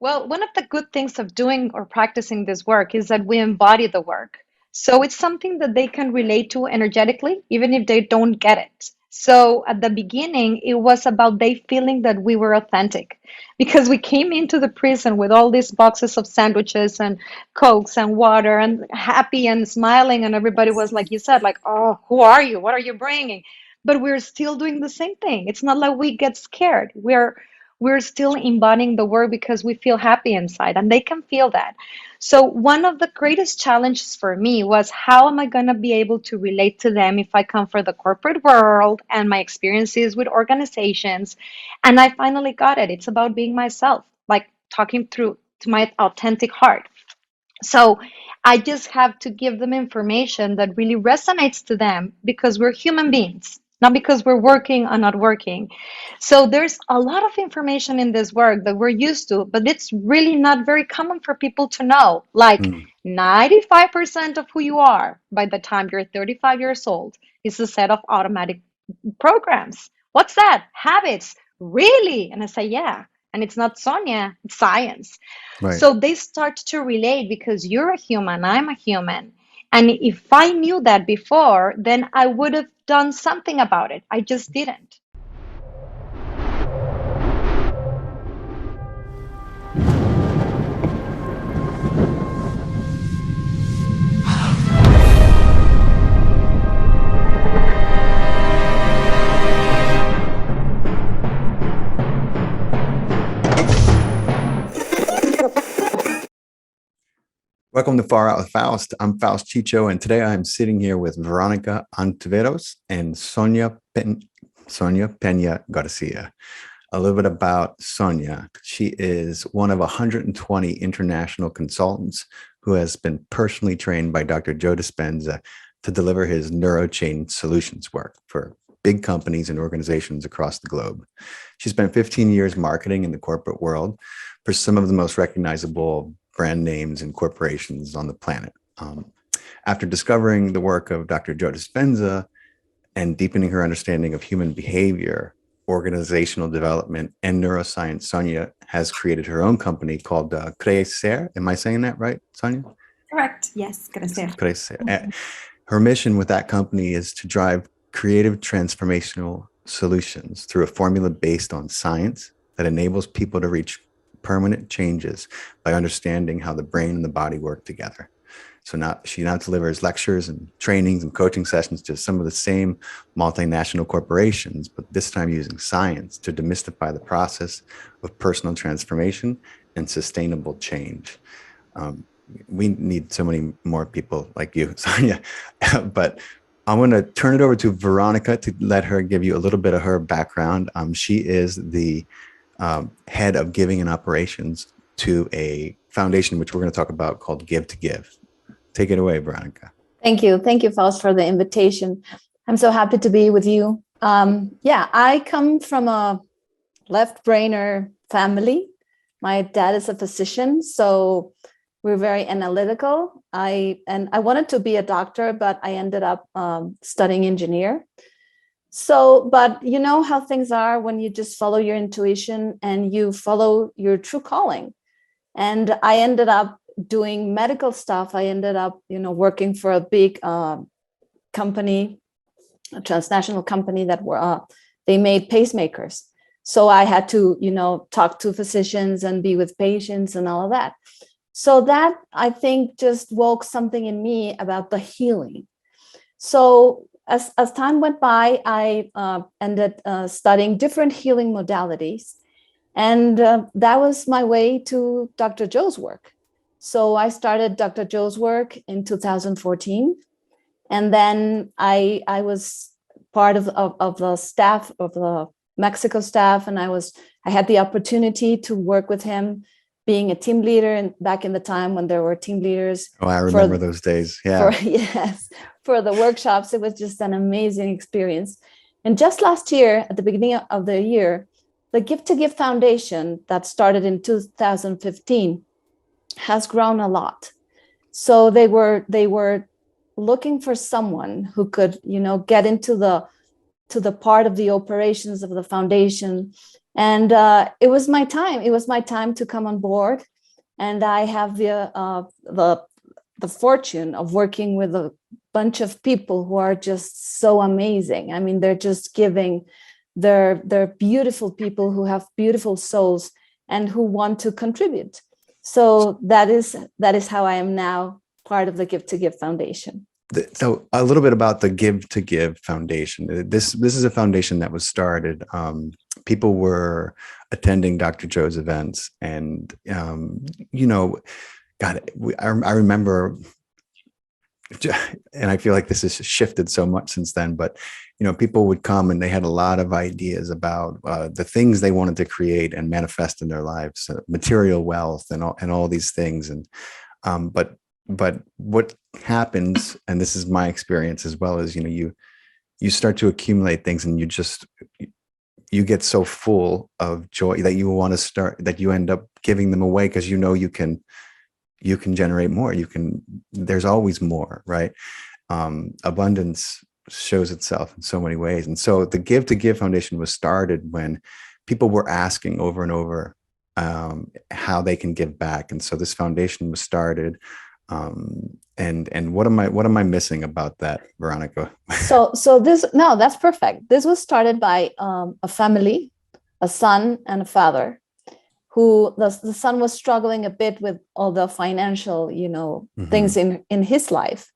Well, one of the good things of doing or practicing this work is that we embody the work. So it's something that they can relate to energetically, even if they don't get it. So at the beginning, it was about they feeling that we were authentic because we came into the prison with all these boxes of sandwiches and cokes and water and happy and smiling. And everybody was, like you said, like, oh, who are you? What are you bringing? But we're still doing the same thing. It's not like we get scared. We're still embodying the work because we feel happy inside and they can feel that. So one of the greatest challenges for me was how am I going to be able to relate to them if I come from the corporate world and my experiences with organizations. And I finally got it. It's about being myself, like talking through to my authentic heart. So I just have to give them information that really resonates to them because we're human beings, not because we're working or not working. So there's a lot of information in this work that we're used to, but it's really not very common for people to know. Like Mm. 95% of who you are by the time you're 35 years old is a set of automatic programs. What's that? Habits. Really? And I say, yeah. And it's not Sonia, it's science. Right. So they start to relate because you're a human, I'm a human. And if I knew that before, then I would have done something about it. I just didn't. Welcome to Far Out with Faust. I'm Faust Chicho, and today I'm sitting here with Veronica Ontiveros and Sonia Pena Garcia. A little bit about Sonia. She is one of 120 international consultants who has been personally trained by Dr. Joe Dispenza to deliver his neurochain solutions work for big companies and organizations across the globe. She spent 15 years marketing in the corporate world for some of the most recognizable brand names and corporations on the planet. After discovering the work of Dr. Joe Dispenza and deepening her understanding of human behavior, organizational development, and neuroscience, Sonia has created her own company called Crecer. Am I saying that right, Sonia? Correct. Yes, crecer. Crecer. Her mission with that company is to drive creative transformational solutions through a formula based on science that enables people to reach permanent changes by understanding how the brain and the body work together. So now she delivers lectures and trainings and coaching sessions to some of the same multinational corporations, but this time using science to demystify the process of personal transformation and sustainable change. We need so many more people like you, Sonia. But I'm going to turn it over to Veronica to let her give you a little bit of her background. She is the head of giving and operations to a foundation, which we're going to talk about, called Give to Give. Take it away, Veronica. Thank you. Thank you, Faust, for the invitation. I'm so happy to be with you. I come from a left-brainer family. My dad is a physician, so we're very analytical. I wanted to be a doctor, but I ended up studying engineer. So, but you know how things are when you just follow your intuition and you follow your true calling. And I ended up doing medical stuff. I ended up, working for a big company, a transnational company that were they made pacemakers. So I had to, talk to physicians and be with patients and all of that. So that, I think, just woke something in me about the healing. So as time went by, I ended studying different healing modalities. And that was my way to Dr. Joe's work. So I started Dr. Joe's work in 2014. And then I was part of the staff of the Mexico staff. And I had the opportunity to work with him, being a team leader, and back in the time when there were team leaders. Oh, I remember those days. Yeah. For the workshops. It was just an amazing experience. And just last year, at the beginning of the year, the Give to Give Foundation that started in 2015 has grown a lot. So they were looking for someone who could, get into the part of the operations of the foundation And it was my time. It was my time to come on board. And I have the fortune of working with a bunch of people who are just so amazing. I mean, they're just giving. They're beautiful people who have beautiful souls and who want to contribute. So that is how I am now part of the Give to Give Foundation. So a little bit about the Give to Give Foundation. This is a foundation that was started. People were attending Dr. Joe's events, and God, I remember, and I feel like this has shifted so much since then. But people would come and they had a lot of ideas about the things they wanted to create and manifest in their lives, material wealth, and all these things, and but what happens, and this is my experience as well, is you start to accumulate things, and you get so full of joy that you want to start, that you end up giving them away, because you can generate more. There's always more, right? Abundance shows itself in so many ways. And so the Give to Give Foundation was started when people were asking over and over how they can give back. And so this foundation was started. And what am I missing about that, Veronica? So no, that's perfect. This was started by a family, a son and a father, who the son was struggling a bit with all the financial, things in his life.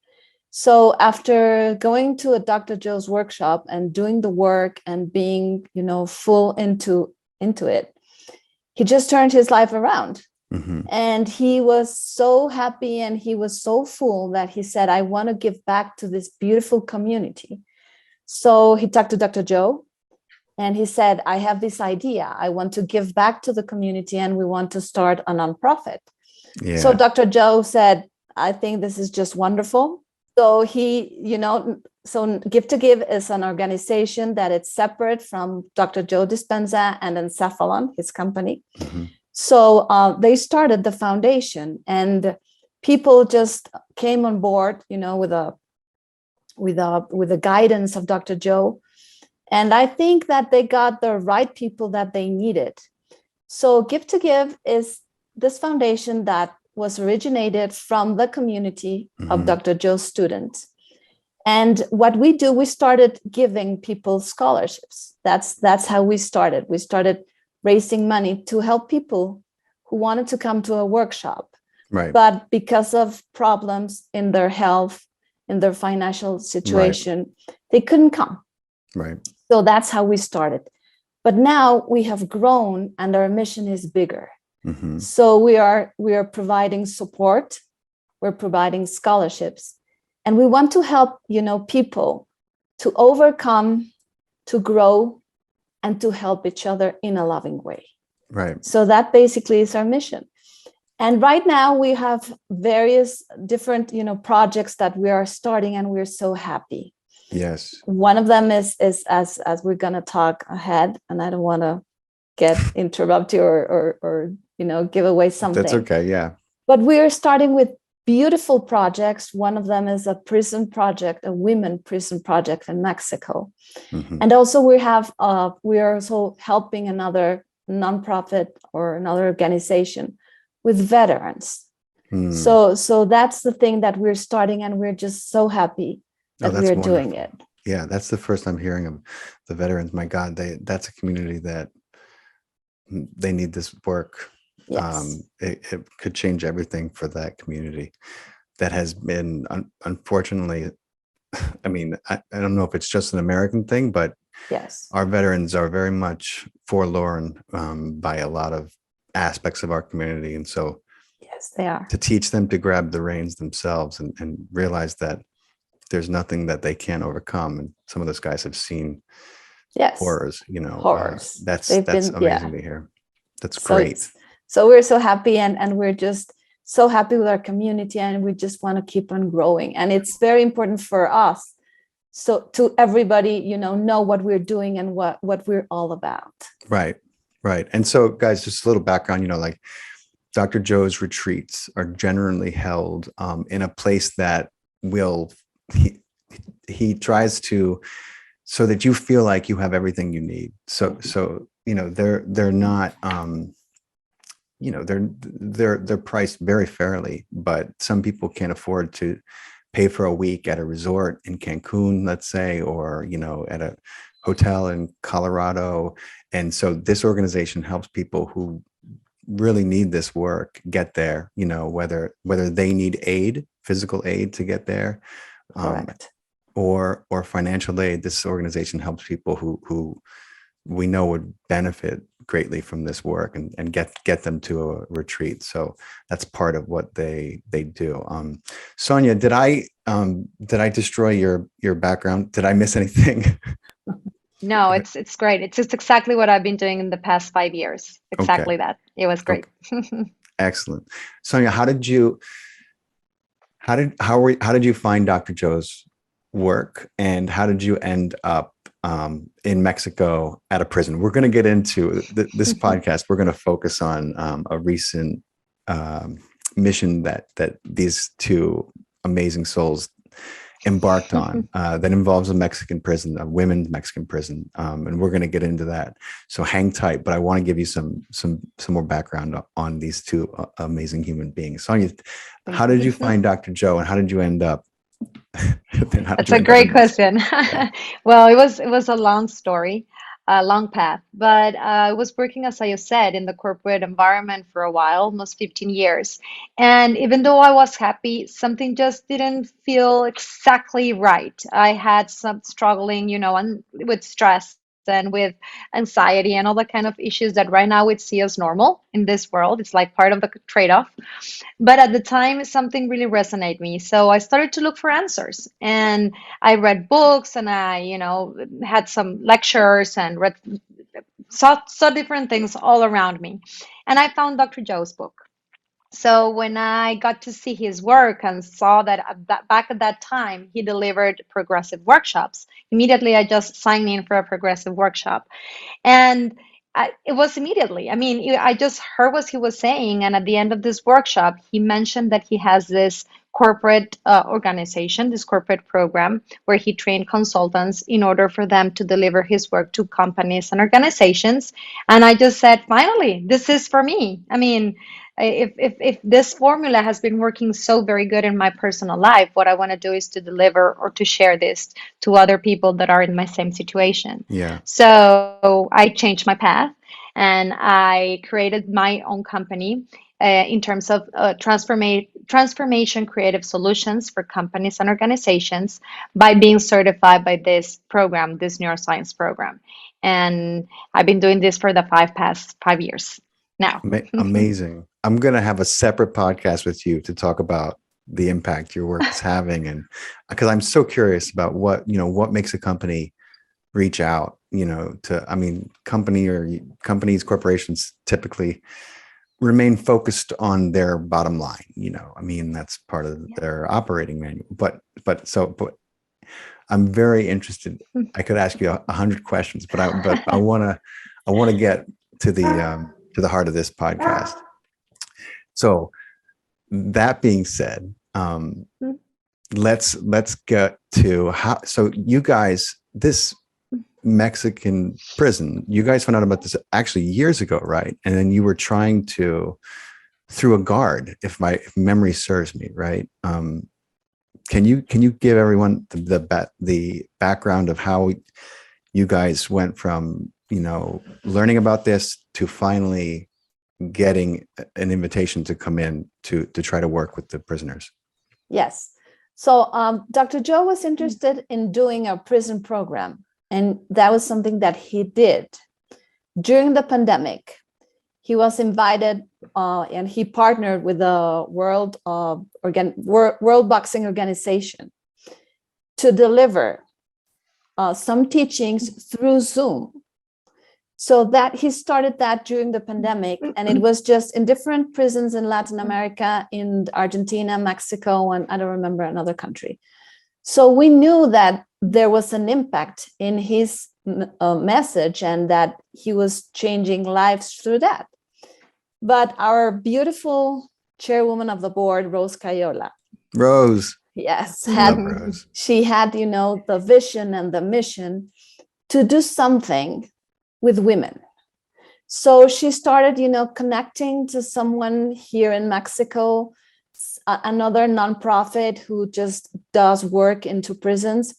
So after going to a Dr. Joe's workshop and doing the work and being, full into it, he just turned his life around. And he was so happy and he was so full that he said, I want to give back to this beautiful community. So he talked to Dr. Joe and he said, I have this idea. I want to give back to the community and we want to start a nonprofit. Yeah. So Dr. Joe said, I think this is just wonderful. So so Give to Give is an organization that it's separate from Dr. Joe Dispenza and Encephalon, his company. So they started the foundation, and people just came on board, with the guidance of Dr. Joe. And I think that they got the right people that they needed. So Give to Give is this foundation that was originated from the community of Dr. Joe's students. And what we do, we started giving people scholarships. That's how we started. We started raising money to help people who wanted to come to a workshop, right? But because of problems in their health, in their financial situation, they couldn't come. Right. So that's how we started. But now we have grown and our mission is bigger. So we are providing support, we're providing scholarships, and we want to help, people to overcome, to grow, and to help each other in a loving way. Right. So that basically is our mission. And right now we have various different, projects that we are starting, and we're so happy. Yes. One of them is as we're going to talk ahead, and I don't want to interrupt you or give away something. That's okay. Yeah. But we are starting with beautiful projects. One of them is a prison project, a women prison project in Mexico. And also we are also helping another nonprofit or another organization with veterans. So that's the thing that we're starting, and we're just so happy that we're doing it. Yeah, that's the first I'm hearing of the veterans. My God, that's a community that they need this work. Yes. It could change everything for that community that has been, unfortunately, I mean, I don't know if it's just an American thing, but yes, our veterans are very much forlorn by a lot of aspects of our community. And so yes, they are. To teach them to grab the reins themselves and realize that there's nothing that they can't overcome. And some of those guys have seen horrors, horrors. That's amazing to hear. That's great. So we're so happy, and we're just so happy with our community, and we just want to keep on growing. And it's very important for us, so to everybody, know what we're doing and what we're all about. Right. And so, guys, just a little background, like Dr. Joe's retreats are generally held in a place that he tries to, so that you feel like you have everything you need. So they're not, they're priced very fairly, but some people can't afford to pay for a week at a resort in Cancun, let's say, or, at a hotel in Colorado. And so this organization helps people who really need this work get there, whether they need aid, physical aid to get there, Correct. or financial aid. This organization helps people who we know would benefit greatly from this work and get them to a retreat. So that's part of what they do. Sonia, did I destroy your background? Did I miss anything? No, it's great. It's just exactly what I've been doing in the past 5 years. Exactly that. It was great. Okay. Excellent. Sonia, how did you find Dr. Joe's work, and how did you end up in Mexico at a prison? We're going to get into this podcast. We're going to focus on a recent mission that these two amazing souls embarked on that involves a Mexican prison, a women's Mexican prison, and we're going to get into that. So hang tight. But I want to give you some more background on these two amazing human beings. Sonia, how did you find Dr. Joe, and how did you end up? That's a great question. Well, it was a long story, a long path, but I was working, as I said, in the corporate environment for a while, almost 15 years. And even though I was happy, something just didn't feel exactly right. I had some struggling, with stress and with anxiety and all the kind of issues that right now we see as normal in this world. It's like part of the trade-off. But at the time, something really resonated me. So I started to look for answers, and I read books, and I, had some lectures and saw different things all around me. And I found Dr. Joe's book. So when I got to see his work and saw that back at that time, he delivered progressive workshops, immediately I just signed in for a progressive workshop. And it was immediately. I mean, I just heard what he was saying. And at the end of this workshop, he mentioned that he has this corporate organization, this corporate program where he trained consultants in order for them to deliver his work to companies and organizations. And I just said, finally, this is for me. I mean, if this formula has been working so very good in my personal life, what I want to do is to deliver or to share this to other people that are in my same situation. Yeah. So I changed my path, and I created my own company in terms of transformation creative solutions for companies and organizations by being certified by this program, this neuroscience program. And I've been doing this for the past 5 years now. Amazing. I'm going to have a separate podcast with you to talk about the impact your work is having. And because I'm so curious about what makes a company reach out, companies, corporations typically remain focused on their bottom line. That's part of their operating manual, but I'm very interested. I could ask you 100 questions, but I want to get to the heart of this podcast. So that being said, let's get to how. So you guys, this Mexican prison, you guys found out about this actually years ago, right? And then you were trying to, through a guard, if memory serves me, right? Can you give everyone the background of how you guys went from learning about this to finally getting an invitation to come in to try to work with the prisoners? Yes. So Dr. Joe was interested in doing a prison program, and that was something that he did. During the pandemic, he was invited and he partnered with the World Boxing Organization to deliver some teachings through Zoom. So that he started that during the pandemic, and it was just in different prisons in Latin America, in Argentina, Mexico, and I don't remember another country. So we knew that there was an impact in his message and that he was changing lives through that. But our beautiful chairwoman of the board, Rose Cayola. Rose. Yes. Rose. She had, the vision and the mission to do something with women, So she started, connecting to someone here in Mexico, another nonprofit who just does work into prisons.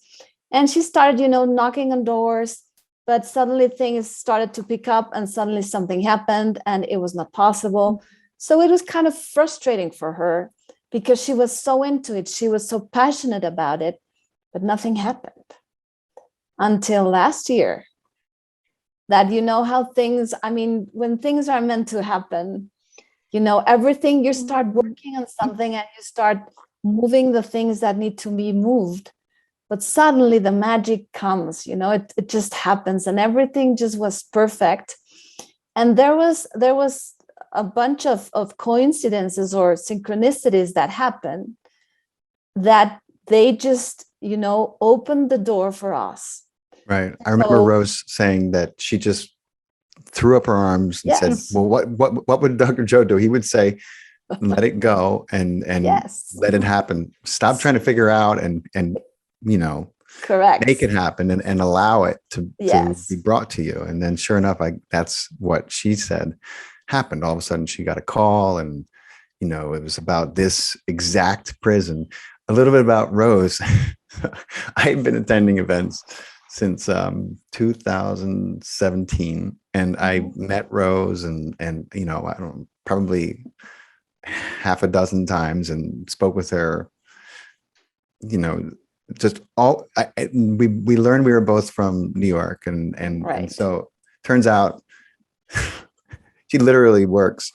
And she started, knocking on doors, but suddenly things started to pick up and suddenly something happened and it was not possible. So it was kind of frustrating for her because she was so into it. She was so passionate about it, but nothing happened until last year. That how things, when things are meant to happen, everything, you start working on something and you start moving the things that need to be moved. But suddenly the magic comes, it just happens and everything just was perfect. And there was a bunch of coincidences or synchronicities that happened that they just, opened the door for us. Right. I remember Rose saying that she just threw up her arms and said, well, what would Dr. Joe do? He would say, let it go and let it happen. Stop trying to figure out and correct, make it happen and allow it to be brought to you. And then sure enough, that's what she said happened. All of a sudden she got a call and, it was about this exact prison. A little bit about Rose. I've been attending events since 2017, and I met Rose and I don't probably half a dozen times and spoke with her. Just all we learned we were both from New York, and so turns out she literally works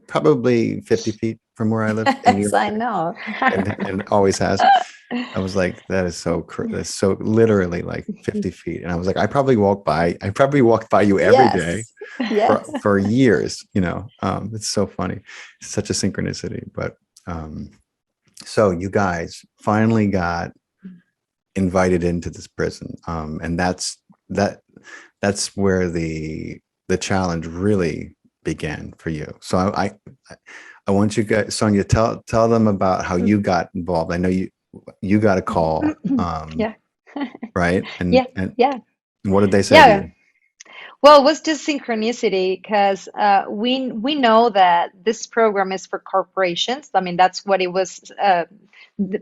probably 50 feet from where I live. Yes, I know, and always has. I was like, that's so literally like 50 feet. And I was like, I probably walked by you every day for years, it's so funny. It's such a synchronicity. But so you guys finally got invited into this prison. And that's where the challenge really began for you. So I want you guys, Sonia, tell them about how you got involved. I know you got a call, right? And what did they say to you? Well, it was just synchronicity because we know that this program is for corporations. I mean, that's what it was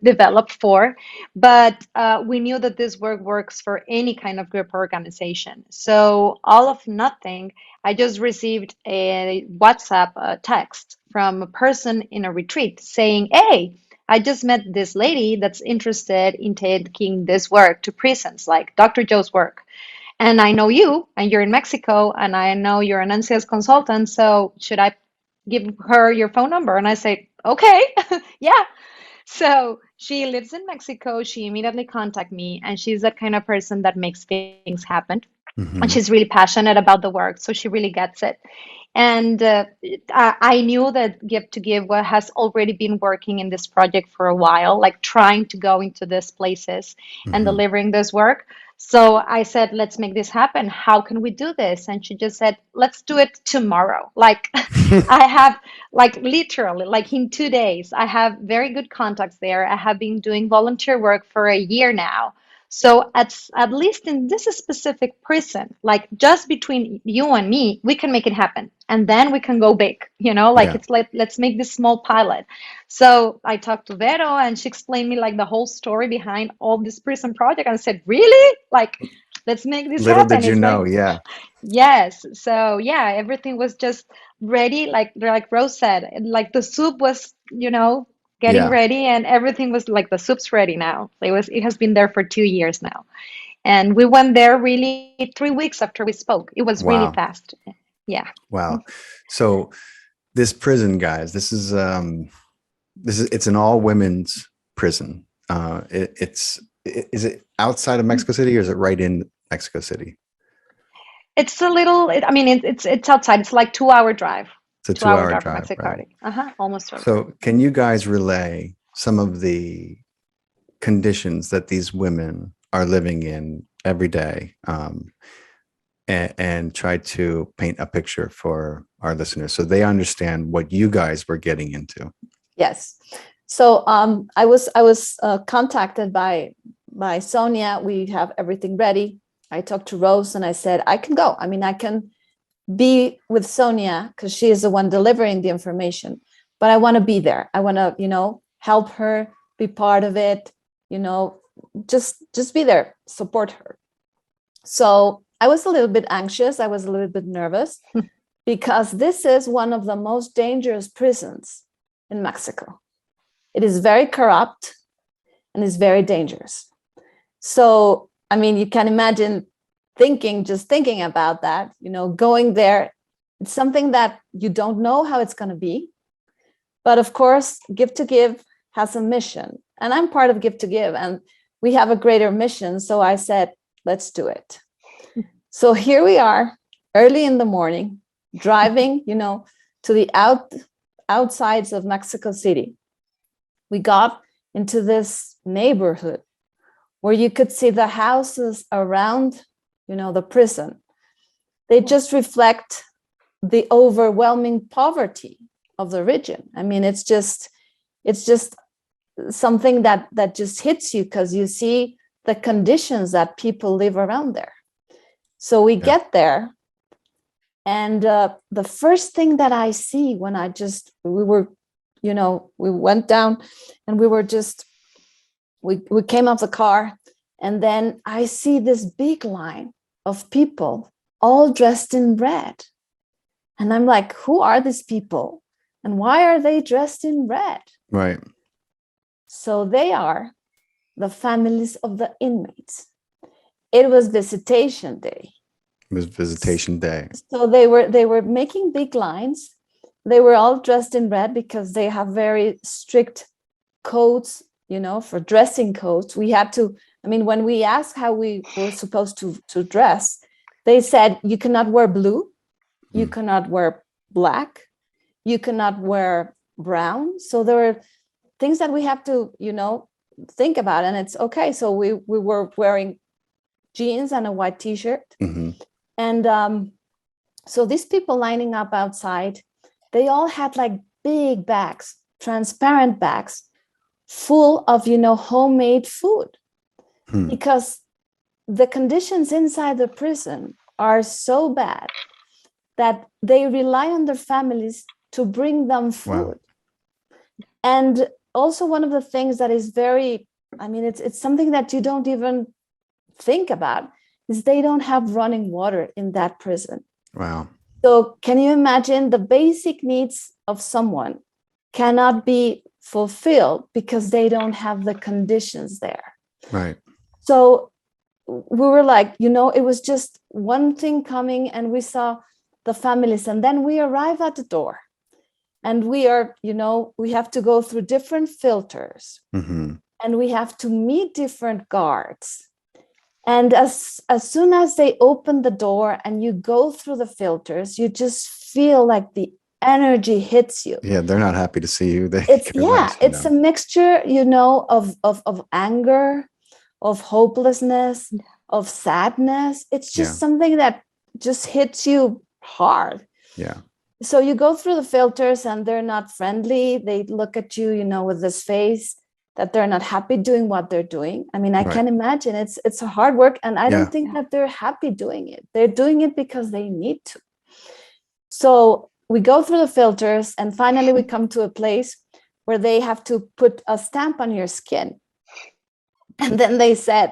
developed for. But we knew that this work works for any kind of group organization. So all of nothing, I just received a WhatsApp text from a person in a retreat saying, "Hey, I just met this lady that's interested in taking this work to prisons, like Dr. Joe's work. And I know you, and you're in Mexico, and I know you're an NCS consultant. So should I give her your phone number?" And I say, "Okay, yeah." So she lives in Mexico. She immediately contacted me, and she's the kind of person that makes things happen. And she's really passionate about the work, so she really gets it. And I knew that Give to Give has already been working in this project for a while, like trying to go into these places and delivering this work. So I said, let's make this happen. How can we do this? And she just said, let's do it tomorrow. Like I have, like literally, like in 2 days, I have very good contacts there. I have been doing volunteer work for a year now. So at least in this specific prison, like just between you and me, we can make it happen. And then we can go big, it's like, let's make this small pilot. So I talked to Vero and she explained me like the whole story behind all this prison project. And I said, really? Like, let's make this Little happen. did you know, yeah. Yes. So yeah, everything was just ready. Like Rose said, like the soup was, getting ready, and everything was like the soup's ready now. It has been there for 2 years now. And we went there really 3 weeks after we spoke. It was really fast. Yeah. Wow. So this prison, guys, this is it's an all women's prison. Is it outside of Mexico City or is it right in Mexico City? It's a little, it's outside. It's like 2-hour drive. It's a 2-hour drive from Mexico City. Almost. So can you guys relay some of the conditions that these women are living in every day, and try to paint a picture for our listeners so they understand what you guys were getting into? Yes. So I was contacted by Sonia. We have everything ready. I talked to Rose and I said, I can go. I mean, I can be with Sonia because she is the one delivering the information, but I want to be there. I want to, help her, be part of it, just be there, support her. So I was a little bit anxious. I was a little bit nervous because this is one of the most dangerous prisons in Mexico. It is very corrupt and is very dangerous. So, I mean, you can imagine just thinking about that, going there. It's something that you don't know how it's going to be. But of course, Give to Give has a mission, and I'm part of Give to Give, and we have a greater mission. So I said, let's do it. So here we are, early in the morning, driving, to the outsides of Mexico City. We got into this neighborhood where you could see the houses around, the prison. They just reflect the overwhelming poverty of the region. I mean, it's just something that just hits you because you see the conditions that people live around there. So we get there, and the first thing that I see when we went down, and we came off the car, and then I see this big line of people all dressed in red. And I'm like, who are these people? And why are they dressed in red? Right. So they are the families of the inmates. It was visitation day. It was visitation day. So they were making big lines. They were all dressed in red because they have very strict codes, for dressing codes. We had to, when we asked how we were supposed to dress, they said, you cannot wear blue, you cannot wear black, you cannot wear brown. So there were things that we have to, think about, and it's okay. So we were wearing jeans and a white t-shirt. Mm-hmm. And so these people lining up outside, they all had like big bags, transparent bags, full of, homemade food. Because the conditions inside the prison are so bad that they rely on their families to bring them food. Wow. And also one of the things that is very, it's something that you don't even think about, is they don't have running water in that prison. Wow. So can you imagine the basic needs of someone cannot be fulfilled because they don't have the conditions there. Right. So we were like, it was just one thing coming, and we saw the families, and then we arrive at the door, and we are, we have to go through different filters, and we have to meet different guards. And as soon as they open the door and you go through the filters, you just feel like the energy hits you. Yeah, they're not happy to see you. It's a mixture, of anger, of hopelessness, of sadness. It's just something that just hits you hard. Yeah. So you go through the filters, and they're not friendly. They look at you, with this face that they're not happy doing what they're doing. I can imagine it's a hard work, and I don't think that they're happy doing it. They're doing it because they need to. So we go through the filters, and finally we come to a place where they have to put a stamp on your skin. And then they said,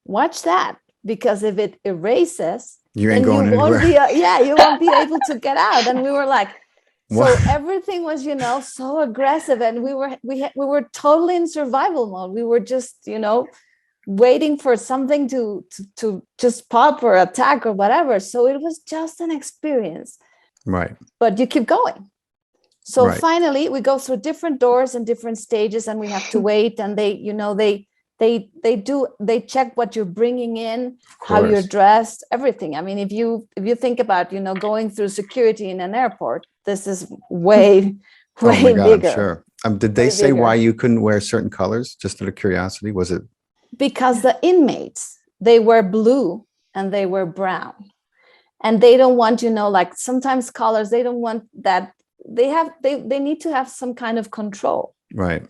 watch that, because if it erases, you ain't going anywhere. You won't be able to get out. And we were like, what? So everything was, so aggressive, and we were totally in survival mode. We were just, waiting for something to just pop or attack or whatever. So it was just an experience. Right. But you keep going. So finally we go through different doors and different stages, and we have to wait, and they check what you're bringing in, how you're dressed, everything. If you think about, going through security in an airport, this is way bigger. Sure. Did they say why you couldn't wear certain colors? Just out of curiosity, was it? Because the inmates, they wear blue and they wear brown, and they don't want, like sometimes colors, they don't want that. They need to have some kind of control. Right.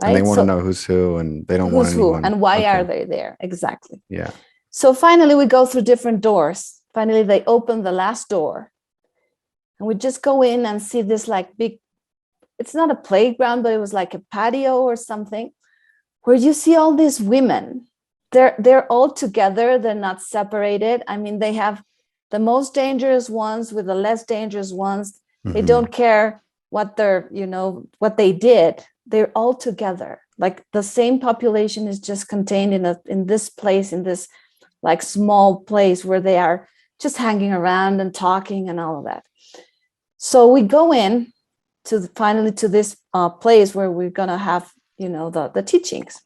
And they want to know who's who, and they don't want anyone. Who, and why are they there? Exactly. Yeah. So finally we go through different doors. Finally, they open the last door, And we just go in and see this like big, it's not a playground, but it was like a patio or something, where you see all these women. They're all together. They're not separated. I mean, they have the most dangerous ones with the less dangerous ones. They don't care what they're, what they did. They're all together. Like the same population is just contained in this place, in this like small place where they are just hanging around and talking and all of that. So we go in to finally to this place where we're gonna have, the teachings.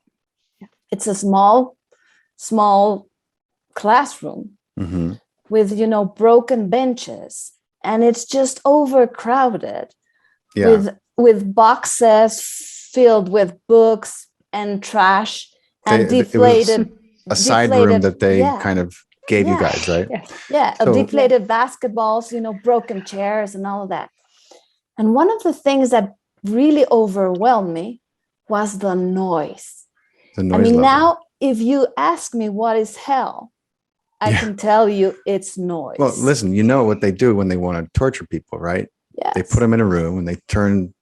It's a small classroom with, broken benches, and it's just overcrowded with boxes filled with books and trash and deflated a side room that they kind of gave you guys, right? Deflated basketballs, broken chairs and all of that. And one of the things that really overwhelmed me was the noise. The noise level. Now if you ask me what is hell, I can tell you it's noise. Well, listen, you know what they do when they want to torture people, right? Yes. They put them in a room and they turn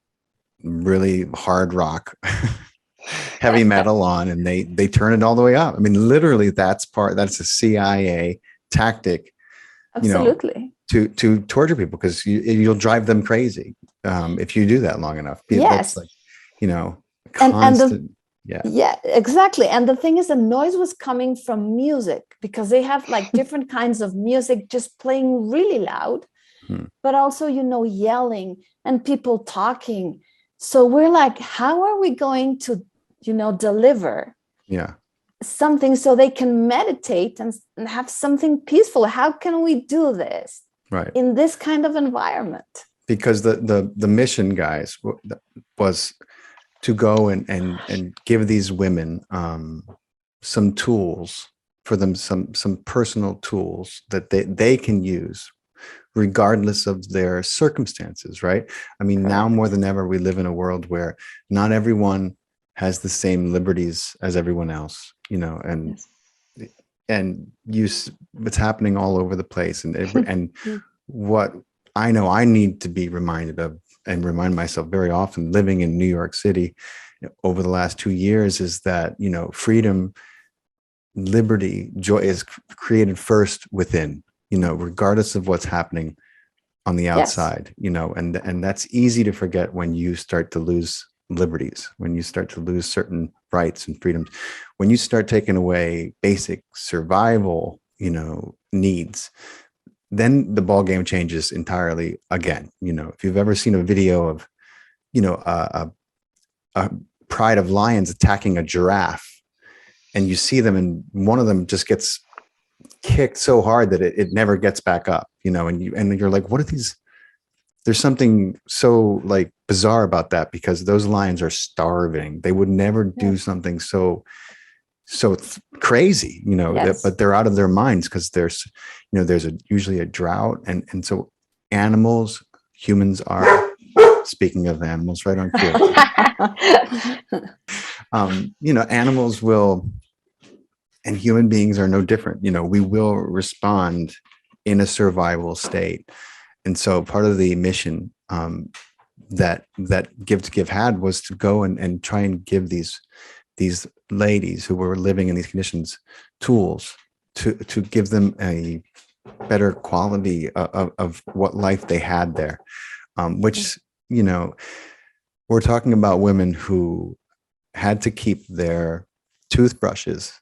really hard rock, heavy metal on, and they turn it all the way up. I mean, literally, that's a CIA tactic. Absolutely. To torture people, because you'll drive them crazy if you do that long enough. Yes. Like, constant. Yeah, exactly. And the thing is, the noise was coming from music, because they have like different kinds of music just playing really loud, but also, yelling and people talking. So we're like, how are we going to, deliver something so they can meditate and have something peaceful? How can we do this in this kind of environment? Because the mission, guys, was to go and give these women some tools for them, some personal tools that they can use regardless of their circumstances, right? I mean, now more than ever, we live in a world where not everyone has the same liberties as everyone else, and it's happening all over the place. And what I know I need to be reminded of, and remind myself very often, living in New York City over the last 2 years, is that, freedom, liberty, joy is created first within, regardless of what's happening on the outside, and that's easy to forget when you start to lose liberties, when you start to lose certain rights and freedoms, when you start taking away basic survival, needs. Then the ball game changes entirely again. If you've ever seen a video of, a pride of lions attacking a giraffe, and you see them, and one of them just gets kicked so hard that it never gets back up, and you're like, what are these? There's something so like bizarre about that, because those lions are starving. They would never do something so crazy, but they're out of their minds, because there's usually a drought, and so humans are, speaking of animals, right on cue. Animals will, and human beings are no different. We will respond in a survival state. And so part of the mission that Give to Give had was to go and try and give these ladies who were living in these conditions tools to give them a better quality of what life they had there, which, we're talking about women who had to keep their toothbrushes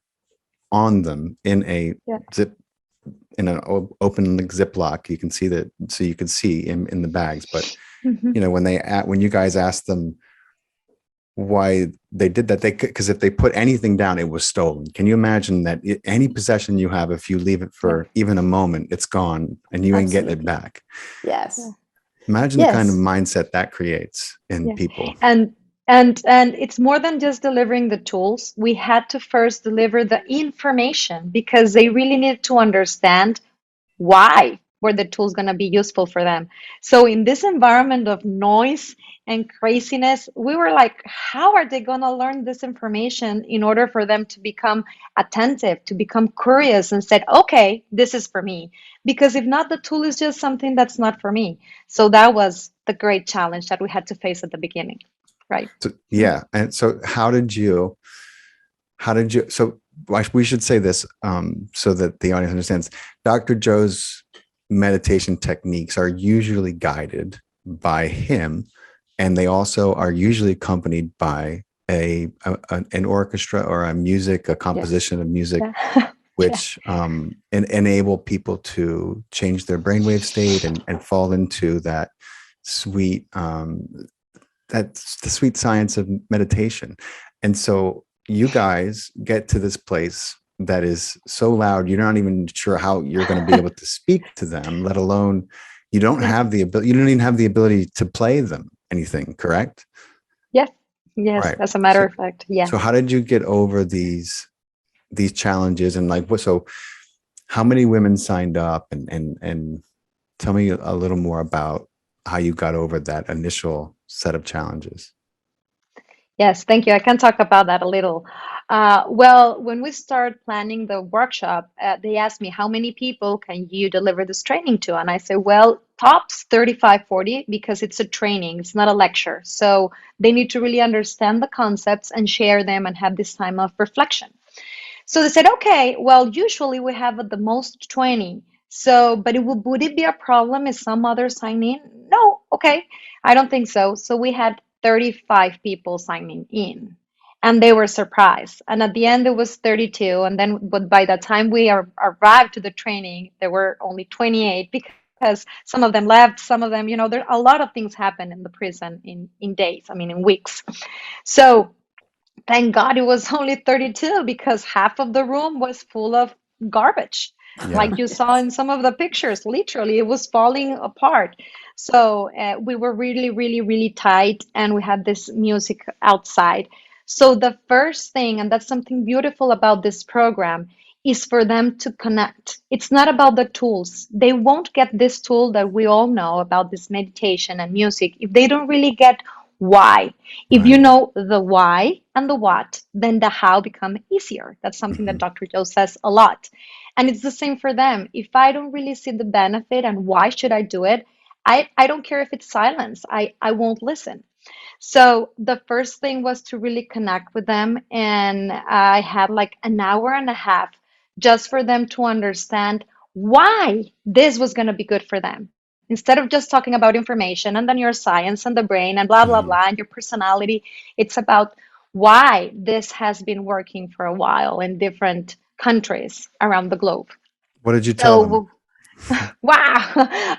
on them in a in an open Ziploc. You can see that, so you can see in the bags. But when you guys asked them why they did that, because if they put anything down, it was stolen. Can you imagine that any possession you have, if you leave it for even a moment, it's gone and you ain't getting it back? Yes. Imagine the kind of mindset that creates in people. And it's more than just delivering the tools. We had to first deliver the information, because they really need to understand why where the tool's going to be useful for them. So in this environment of noise and craziness, we were like, how are they going to learn this information in order for them to become attentive, to become curious and said, okay, this is for me? Because if not, the tool is just something that's not for me. So that was the great challenge that we had to face at the beginning. Right. So, yeah. And so so we should say this so that the audience understands. Dr. Joe's meditation techniques are usually guided by him, and they also are usually accompanied by an orchestra or a composition of music, which enable people to change their brainwave state and fall into that sweet that's the sweet science of meditation. And so you guys get to this place that is so loud, you're not even sure how you're going to be able to speak to them, let alone you don't have the ability, you don't even have the ability to play them anything, correct? Yes. Yes. Right. As a matter of fact. Yeah. So how did you get over these challenges, and like so how many women signed up, and tell me a little more about how you got over that initial set of challenges? Yes, thank you. I can talk about that a little. Well, when we started planning the workshop, they asked me, how many people can you deliver this training to? And I said, well, tops 35, 40, because it's a training, it's not a lecture. So they need to really understand the concepts and share them and have this time of reflection. So they said, okay, well, usually we have at the most 20. So, but would it be a problem if some others sign in? No, okay, I don't think so. So we had 35 people signing in, and they were surprised. And at the end, it was 32. And then, but by the time we arrived to the training, there were only 28 because some of them left, some of them, there a lot of things happen in the prison in days, I mean, in weeks. So thank God it was only 32 because half of the room was full of garbage. Like you saw in some of the pictures, literally, it was falling apart. So we were really, really, really tight, and we had this music outside. So the first thing, and that's something beautiful about this program, is for them to connect. It's not about the tools. They won't get this tool that we all know about this meditation and music if they don't really get why. If you know the why and the what, then the how become easier. That's something that Dr. Joe says a lot. And it's the same for them. If I don't really see the benefit and why should I do it, I don't care if it's silence. I won't listen. So the first thing was to really connect with them. And I had like an hour and a half just for them to understand why this was going to be good for them. Instead of just talking about information and the neuroscience and the brain and blah, blah, blah, and your personality, it's about why this has been working for a while in different countries around the globe. What did you tell them? Wow,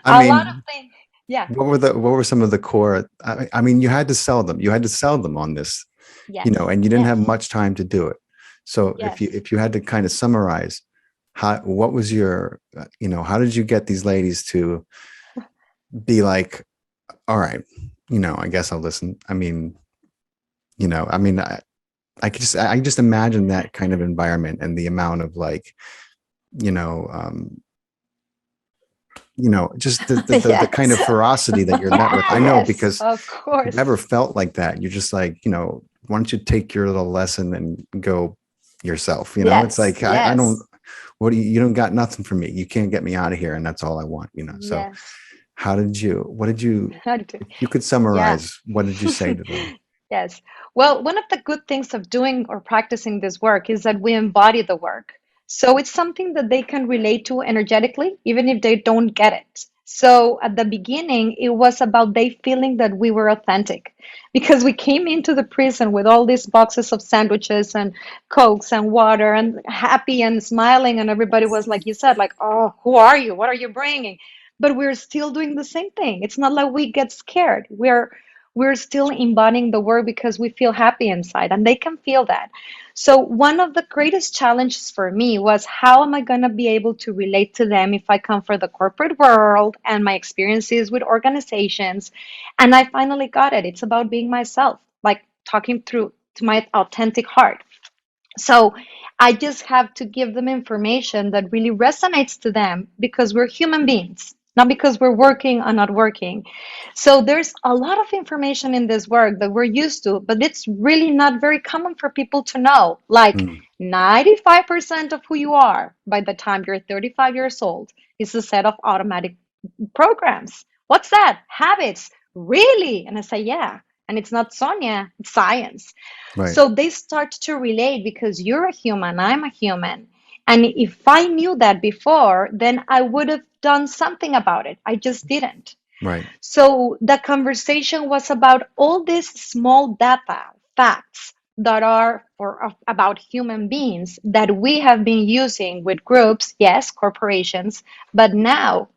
I mean, lot of things. Yeah. What were some of the core? I mean, you had to sell them. You had to sell them on this, Yes. And you didn't have much time to do it. So if you had to kind of summarize, what was your, how did you get these ladies to be like, all right, I guess I'll listen. I mean, I just imagine that kind of environment and the amount of like, just the kind of ferocity that you're met with. I know, because of course, I've never felt like that. You're just like, why don't you take your little lesson and go yourself? It's like, I don't, you don't got nothing for me. You can't get me out of here. And that's all I want, So if you could summarize, what did you say to them? Yes. Well, one of the good things of doing or practicing this work is that we embody the work. So it's something that they can relate to energetically, even if they don't get it. So at the beginning, it was about they feeling that we were authentic, because we came into the prison with all these boxes of sandwiches and Cokes and water and happy and smiling. And everybody was, like you said, like, oh, who are you? What are you bringing? But we're still doing the same thing. It's not like we get scared. We're still embodying the work because we feel happy inside, and they can feel that. So one of the greatest challenges for me was, how am I going to be able to relate to them if I come from the corporate world and my experiences with organizations? And I finally got it. It's about being myself, like talking through to my authentic heart. So I just have to give them information that really resonates to them because we're human beings, not because we're working or not working. So there's a lot of information in this work that we're used to, but it's really not very common for people to know. Like Mm. 95% of who you are by the time you're 35 years old is a set of automatic programs. What's that? Habits. Really? And I say, yeah. And it's not Sonia, it's science. Right. So they start to relate because you're a human, I'm a human. And if I knew that before, then I would have done something about it. I just didn't. Right. So the conversation was about all these small data, facts that are about human beings that we have been using with groups, yes, corporations, but now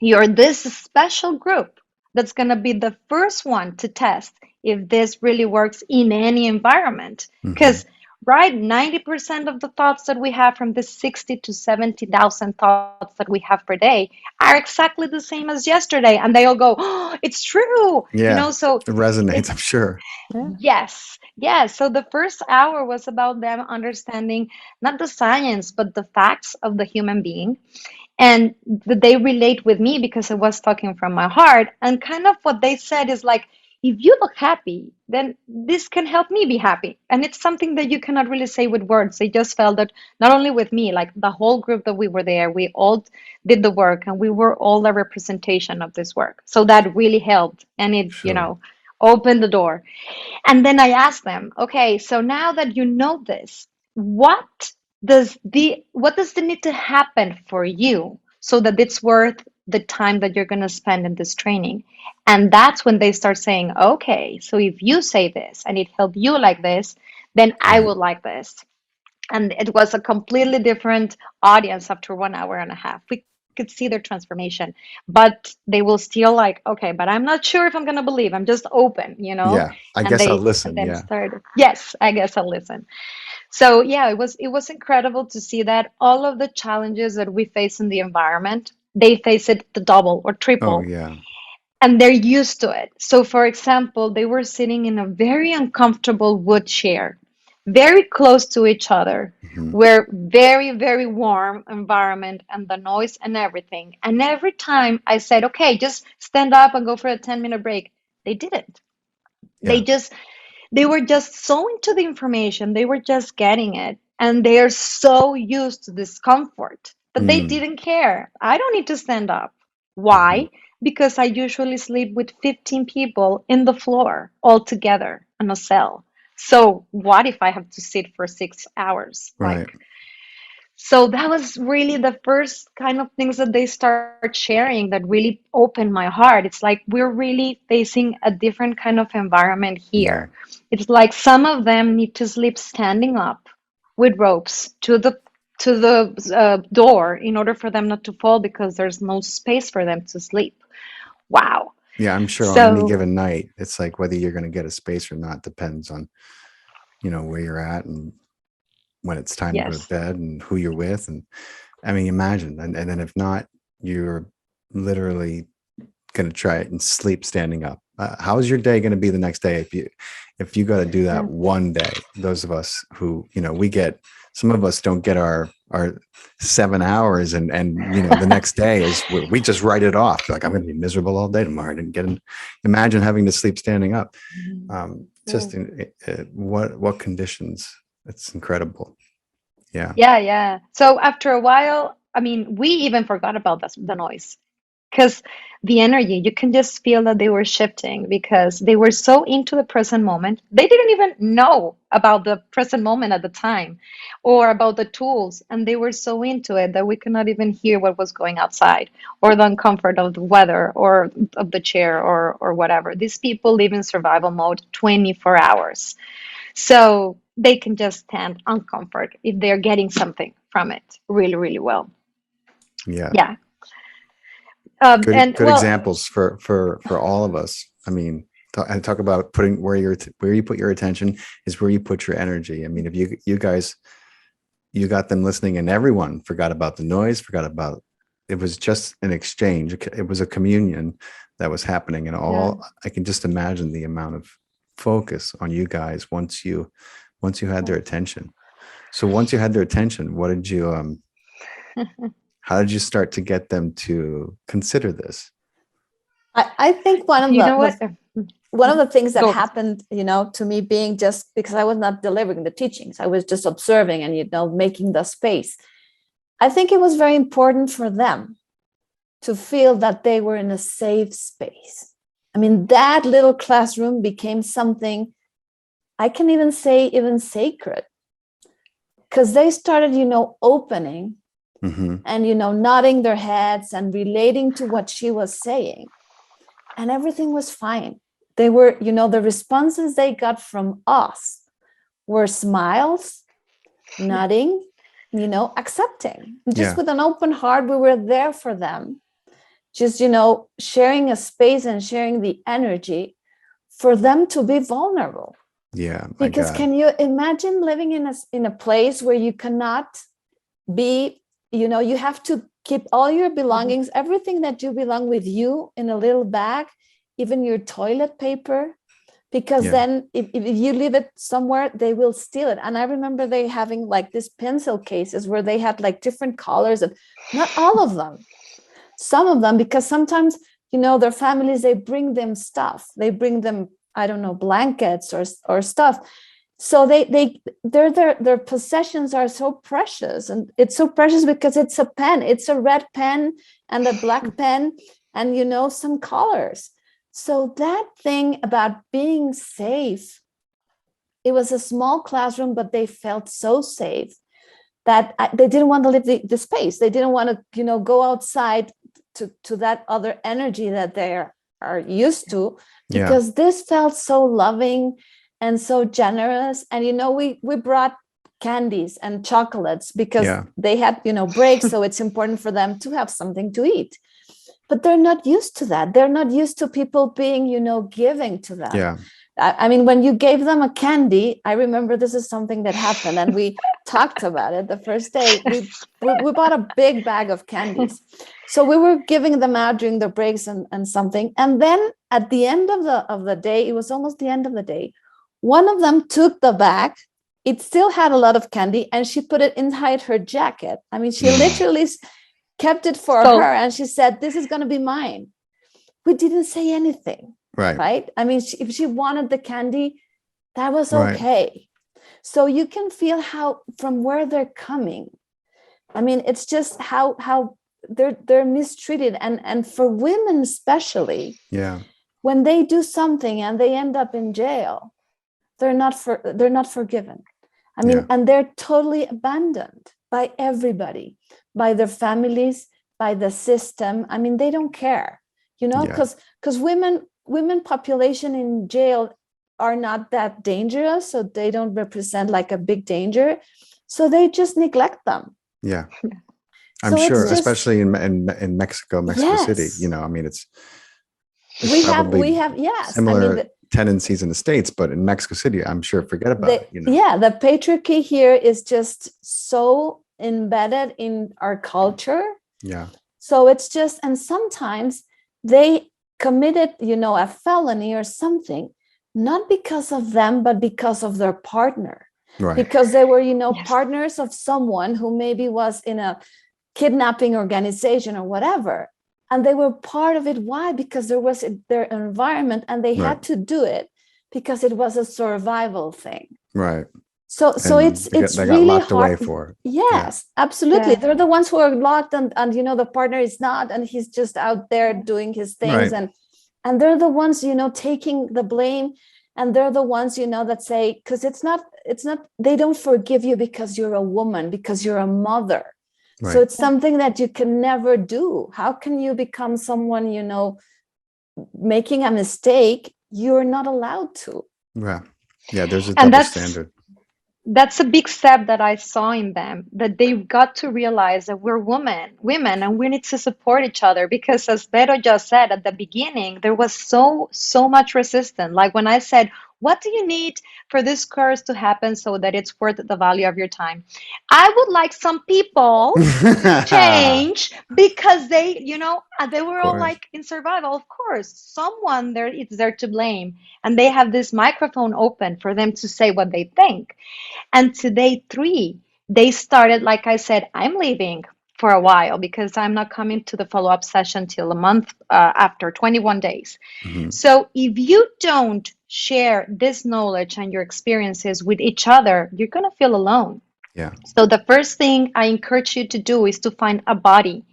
you're this special group that's going to be the first one to test if this really works in any environment. Hmm. Because, right, 90% of the thoughts that we have from the 60 to 70,000 thoughts that we have per day are exactly the same as yesterday. And they all go, oh, it's true. Yeah. So It resonates, I'm it's, sure. Yeah. yes, yes. So the first hour was about them understanding not the science, but the facts of the human being, and they relate with me because I was talking from my heart. And kind of what they said is like, if you look happy, then this can help me be happy. And it's something that you cannot really say with words. They just felt that not only with me, like the whole group that we were there, we all did the work and we were all a representation of this work. So that really helped. And it, Sure. opened the door. And then I asked them, okay, so now that you know this, what what does the need to happen for you so that it's worth the time that you're going to spend in this training? And that's when they start saying, okay, so if you say this and it helped you like this, then I Right. would like this. And it was a completely different audience after 1 hour and a half. We could see their transformation, but they will still like, okay, but I'm not sure if I'm going to believe. I'm just open, Yeah. I and guess I'll and listen. then Yeah. started, yes, I guess I'll listen. So yeah, it was incredible to see that all of the challenges that we face in the environment, they face it the double or Oh, triple, yeah. and they're used to it. So, for example, they were sitting in a very uncomfortable wood chair, very close to each other, Hmm. where very, very warm environment and the noise and everything. And every time I said, okay, just stand up and go for a 10-minute break, they didn't. They Yeah. just they were just so into the information, they were just getting it, and they are so used to discomfort that they Mm. didn't care. I don't need to stand up. Hmm. Why? Because I usually sleep with 15 people in the floor all together in a cell. So what if I have to sit for 6 hours? Right. So that was really the first kind of things that they start sharing that really opened my heart. It's like we're really facing a different kind of environment Yeah. here. It's like some of them need to sleep standing up with ropes to the door in order for them not to fall because there's no space for them to sleep. Wow. Yeah. I'm sure on any So given night, it's like whether you're going to get a space or not depends on, where you're at and when it's time to go to yes. bed and who you're with. And I mean, imagine. And then if not, you're literally going to try it and sleep standing up. How is your day going to be the next day if you got to do that Yeah. one day? Those of us who we get, some of us don't get our 7 hours, and the next day is we just write it off. Like, I'm going to be miserable all day tomorrow. I didn't get in. Imagine having to sleep standing up. Just what conditions? It's incredible. Yeah. Yeah, yeah. So after a while, I mean, we even forgot about the noise because the energy, you can just feel that they were shifting because they were so into the present moment. They didn't even know about the present moment at the time or about the tools. And they were so into it that we could not even hear what was going outside or the uncomfort of the weather or of the chair or whatever. These people live in survival mode 24 hours. So they can just stand uncomfort if they're getting something from it really, really well. Yeah. Yeah. Good And good well, examples for all of us. I mean, talk about putting where you put your attention is where you put your energy. I mean, if you guys, you got them listening and everyone forgot about the noise, forgot about, it was just an exchange. It was a communion that was happening, and yeah, all I can just imagine the amount of focus on you guys once you had their attention. So once you had their attention, what did you how did you start to get them to consider this? I think You know what? one of the things that Go ahead. happened, to me, being just because I was not delivering the teachings, I was just observing and, making the space. I think it was very important for them to feel that they were in a safe space. I mean, that little classroom became something, I can even say, even sacred, because they started, opening and, nodding their heads and relating to what she was saying. And everything was fine. They were, the responses they got from us were smiles, nodding, accepting. Just with an open heart, we were there for them. Just, sharing a space and sharing the energy for them to be vulnerable. Yeah. Because can you imagine living in a place where you cannot be, you have to keep all your belongings, everything that you belong with you in a little bag, even your toilet paper, because then if you leave it somewhere, they will steal it. And I remember they having like these pencil cases where they had like different colors, and not all of them, some of them, because sometimes, their families, they bring them stuff. They bring them, I don't know, blankets or stuff. So their possessions are so precious, and it's so precious because it's a pen, it's a red pen and a black pen, and some colors. So that thing about being safe, it was a small classroom, but they felt so safe that they didn't want to leave the space. They didn't want to, go outside to that other energy that they are used to, because this felt so loving and so generous. And, we brought candies and chocolates because they had, breaks. So it's important for them to have something to eat. But they're not used to that. They're not used to people being, giving to them. Yeah. I mean, when you gave them a candy, I remember this is something that happened, and we talked about it the first day. We bought a big bag of candies. So we were giving them out during the breaks and something. And then at the end of the day, it was almost the end of the day, one of them took the bag. It still had a lot of candy, and she put it inside her jacket. I mean, she literally kept it for her, and she said, "This is going to be mine." We didn't say anything. Right. I mean, if she wanted the candy, that was okay. So you can feel how, from where they're coming. I mean, it's just how they're mistreated. And for women, especially, when they do something and they end up in jail, they're not forgiven. I mean, and they're totally abandoned by everybody, by their families, by the system. I mean, they don't care, because women population in jail are not that dangerous, so they don't represent like a big danger, so they just neglect them. I'm sure, especially in Mexico City, I mean, it's we have similar tendencies in the States, but in Mexico City, I'm sure, forget about it. The patriarchy here is just so embedded in our culture. So it's just, and sometimes they committed, a felony or something, not because of them, but because of their partner. Because they were, partners of someone who maybe was in a kidnapping organization or whatever. And they were part of it. Why? Because there was their environment, and they had to do it because it was a survival thing. So it's they really got locked hard. away for it. Yes, absolutely. They're the ones who are locked, and the partner is not, and he's just out there doing his things, and they're the ones taking the blame, and they're the ones that say, because it's not they don't forgive you because you're a woman, because you're a mother. So it's something that you can never do. How can you become someone making a mistake? You're not allowed to. There's a double standard. That's a big step that I saw in them, that they got to realize that we're women, and we need to support each other. Because as Vero just said at the beginning, there was so much resistance. Like when I said, What do you need for this course to happen so that it's worth the value of your time? I would like some people Of change because they, they were all course. like in survival. Of course, someone there is there to blame, and they have this microphone open for them to say what they think. And today, three, they started, like I said, I'm leaving for a while because I'm not coming to the follow-up session till a month after 21 days. Mhm. So if you don't share this knowledge and your experiences with each other, you're going to feel alone. Yeah. So the first thing I encourage you to do is to find a body,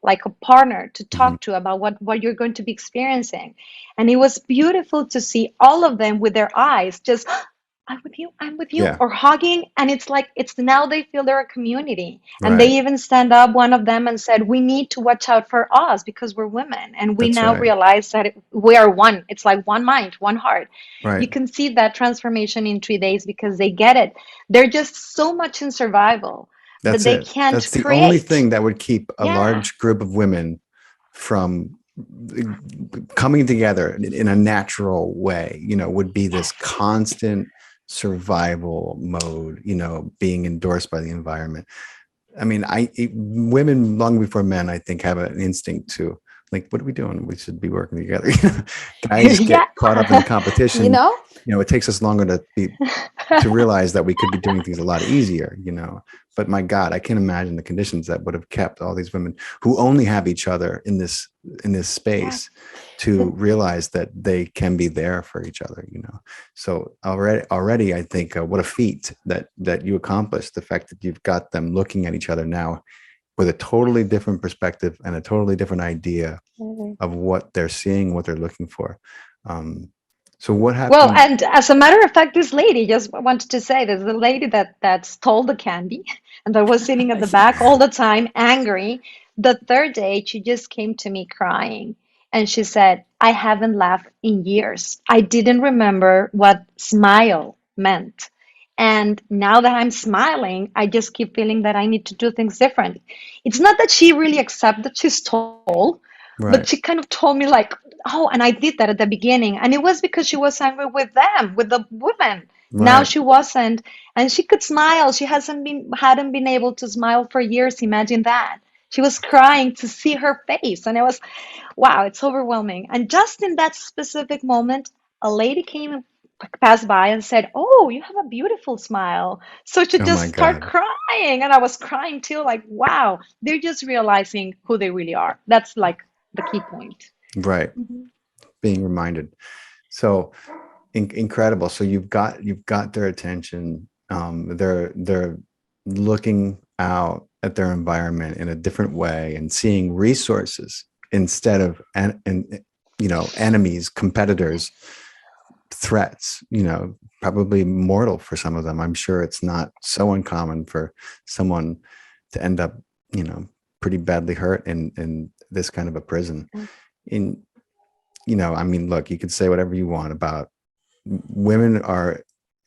like a partner to Mhm. talk to about what you're going to be experiencing. And it was beautiful to see all of them with their eyes just I'm with you, Yeah. or hugging. And it's like, it's now they feel they're a community. And Right. they even stand up, one of them, and said, we need to watch out for us because we're women. And we That's now right. realize that we are one. It's like one mind, one heart. You Right. can see that transformation in 3 days because they get it. They're just so much in survival that That's they it. can't That's the only create. thing that would keep a Yeah. large group of women from coming together in a natural way, would be this Yes. constant survival mode, being endorsed by the environment. I mean, women long before men, I think, have an instinct to like, what are we doing? We should be working together. Guys Yeah. get caught up in You competition. know? It takes us longer to realize that we could be doing things a lot easier, but my God, I can't imagine the conditions that would have kept all these women who only have each other in this Yeah. space to realize that they can be there for each other. So already I think what a feat that you accomplished, the fact that you've got them looking at each other now with a totally different perspective and a totally different idea of what they're seeing, what they're looking for. So what Well, happened? and as a matter of fact, this lady, just wanted to say, there's a lady that stole the candy and that was sitting at the back all the time, angry. The third day, she just came to me crying, and she said, I haven't laughed in years. I didn't remember what smile meant. And now that I'm smiling, I just keep feeling that I need to do things different. It's not that she really accepted that she stole, but she Right, kind of told me like, oh, and I did that at the beginning. And it was because she was angry with them, with the women. Now right. she wasn't. And she could smile. She hadn't been able to smile for years. Imagine that. She was crying to see her face. And it was, wow, it's overwhelming. And just in that specific moment, a lady came passed by and said, oh, you have a beautiful smile. So she Oh just my started God. crying. And I was crying too, like, wow, they're just realizing who they really are. That's like the key point. Right. Mhm. Being reminded. So incredible. So you've got their attention. They're looking out at their environment in a different way and seeing resources instead of enemies, competitors, threats, probably mortal for some of them. I'm sure it's not so uncommon for someone to end up, pretty badly hurt in this kind of a prison. In I mean, look, you could say whatever you want about women